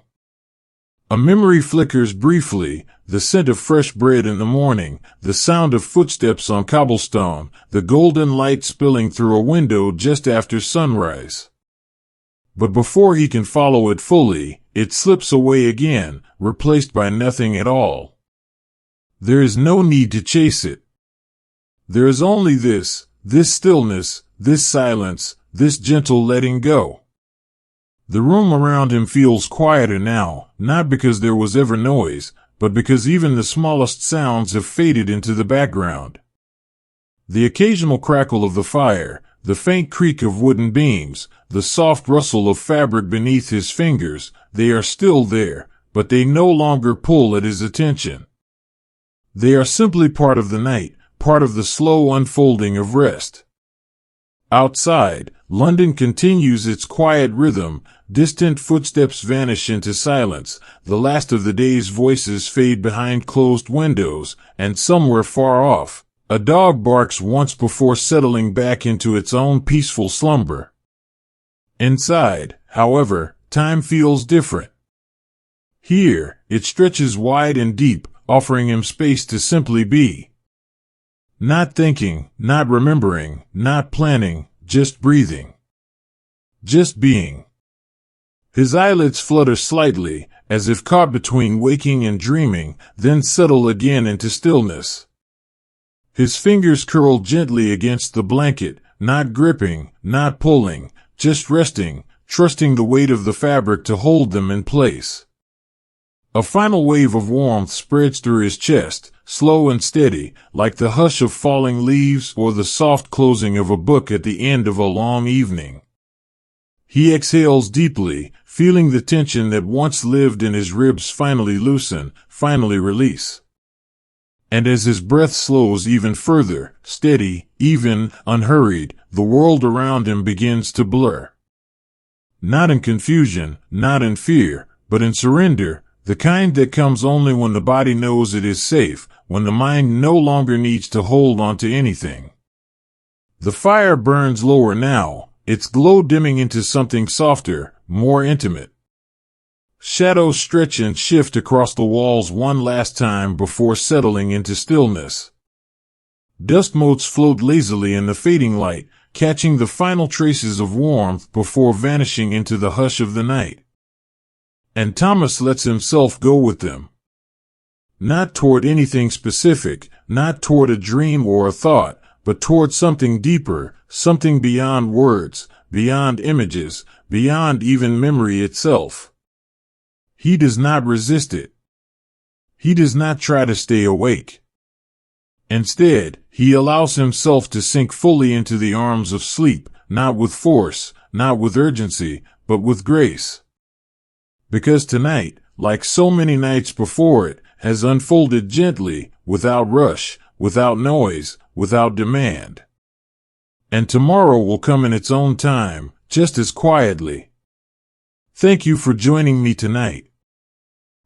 A memory flickers briefly, the scent of fresh bread in the morning, the sound of footsteps on cobblestone, the golden light spilling through a window just after sunrise. But before he can follow it fully, it slips away again, replaced by nothing at all. There is no need to chase it. There is only this stillness, this silence, this gentle letting go. The room around him feels quieter now, not because there was ever noise, but because even the smallest sounds have faded into the background. The occasional crackle of the fire, the faint creak of wooden beams, the soft rustle of fabric beneath his fingers, they are still there, but they no longer pull at his attention. They are simply part of the night, part of the slow unfolding of rest. Outside, London continues its quiet rhythm, distant footsteps vanish into silence, the last of the day's voices fade behind closed windows, and somewhere far off, a dog barks once before settling back into its own peaceful slumber. Inside, however, time feels different. Here, it stretches wide and deep, offering him space to simply be. Not thinking, not remembering, not planning, just breathing. Just being. His eyelids flutter slightly, as if caught between waking and dreaming, then settle again into stillness. His fingers curl gently against the blanket, not gripping, not pulling, just resting, trusting the weight of the fabric to hold them in place. A final wave of warmth spreads through his chest, slow and steady, like the hush of falling leaves or the soft closing of a book at the end of a long evening. He exhales deeply, feeling the tension that once lived in his ribs finally loosen, finally release. And as his breath slows even further, steady, even, unhurried, the world around him begins to blur. Not in confusion, not in fear, but in surrender, the kind that comes only when the body knows it is safe, when the mind no longer needs to hold on to anything. The fire burns lower now, its glow dimming into something softer, more intimate. Shadows stretch and shift across the walls one last time before settling into stillness. Dust motes float lazily in the fading light, catching the final traces of warmth before vanishing into the hush of the night. And Thomas lets himself go with them. Not toward anything specific, not toward a dream or a thought, but toward something deeper, something beyond words, beyond images, beyond even memory itself. He does not resist it. He does not try to stay awake. Instead, he allows himself to sink fully into the arms of sleep, not with force, not with urgency, but with grace. Because tonight, like so many nights before it, has unfolded gently, without rush, without noise, without demand. And tomorrow will come in its own time, just as quietly. Thank you for joining me tonight.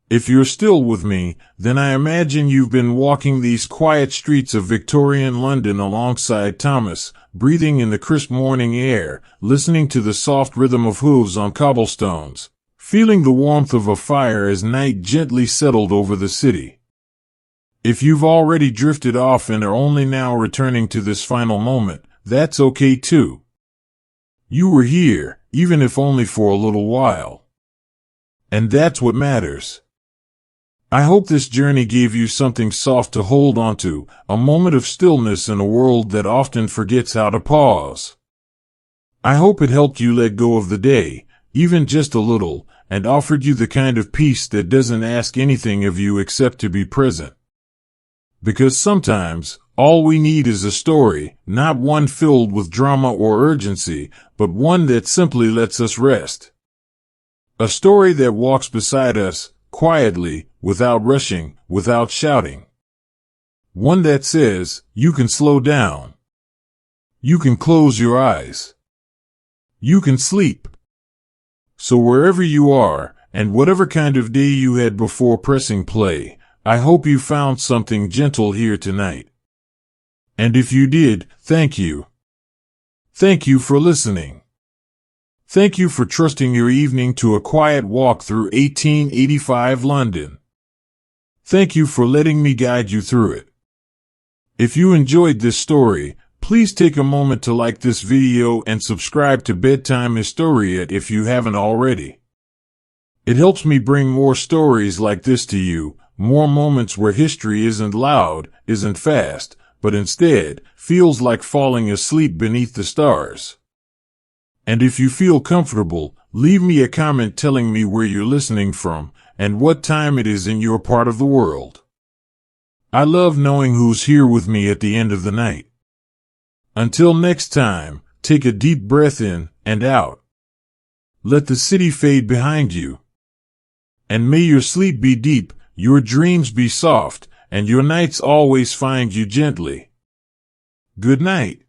If you're still with me, then I imagine you've been walking these quiet streets of Victorian London alongside Thomas, breathing in the crisp morning air, listening to the soft rhythm of hooves on cobblestones, feeling the warmth of a fire as night gently settled over the city. If you've already drifted off and are only now returning to this final moment, that's okay too. You were here, even if only for a little while. And that's what matters. I hope this journey gave you something soft to hold onto, a moment of stillness in a world that often forgets how to pause. I hope it helped you let go of the day, even just a little, and offered you the kind of peace that doesn't ask anything of you except to be present. Because sometimes, all we need is a story, not one filled with drama or urgency, but one that simply lets us rest. A story that walks beside us, quietly, without rushing, without shouting. One that says, you can slow down. You can close your eyes. You can sleep. So wherever you are, and whatever kind of day you had before pressing play, I hope you found something gentle here tonight. And if you did, thank you. Thank you for listening. Thank you for trusting your evening to a quiet walk through 1885 London. Thank you for letting me guide you through it. If you enjoyed this story, please take a moment to like this video and subscribe to Bedtime Historia if you haven't already. It helps me bring more stories like this to you, more moments where history isn't loud, isn't fast, but instead feels like falling asleep beneath the stars. And if you feel comfortable, leave me a comment telling me where you're listening from and what time it is in your part of the world. I love knowing who's here with me at the end of the night. Until next time, take a deep breath in and out. Let the city fade behind you. And may your sleep be deep, your dreams be soft, and your nights always find you gently. Good night.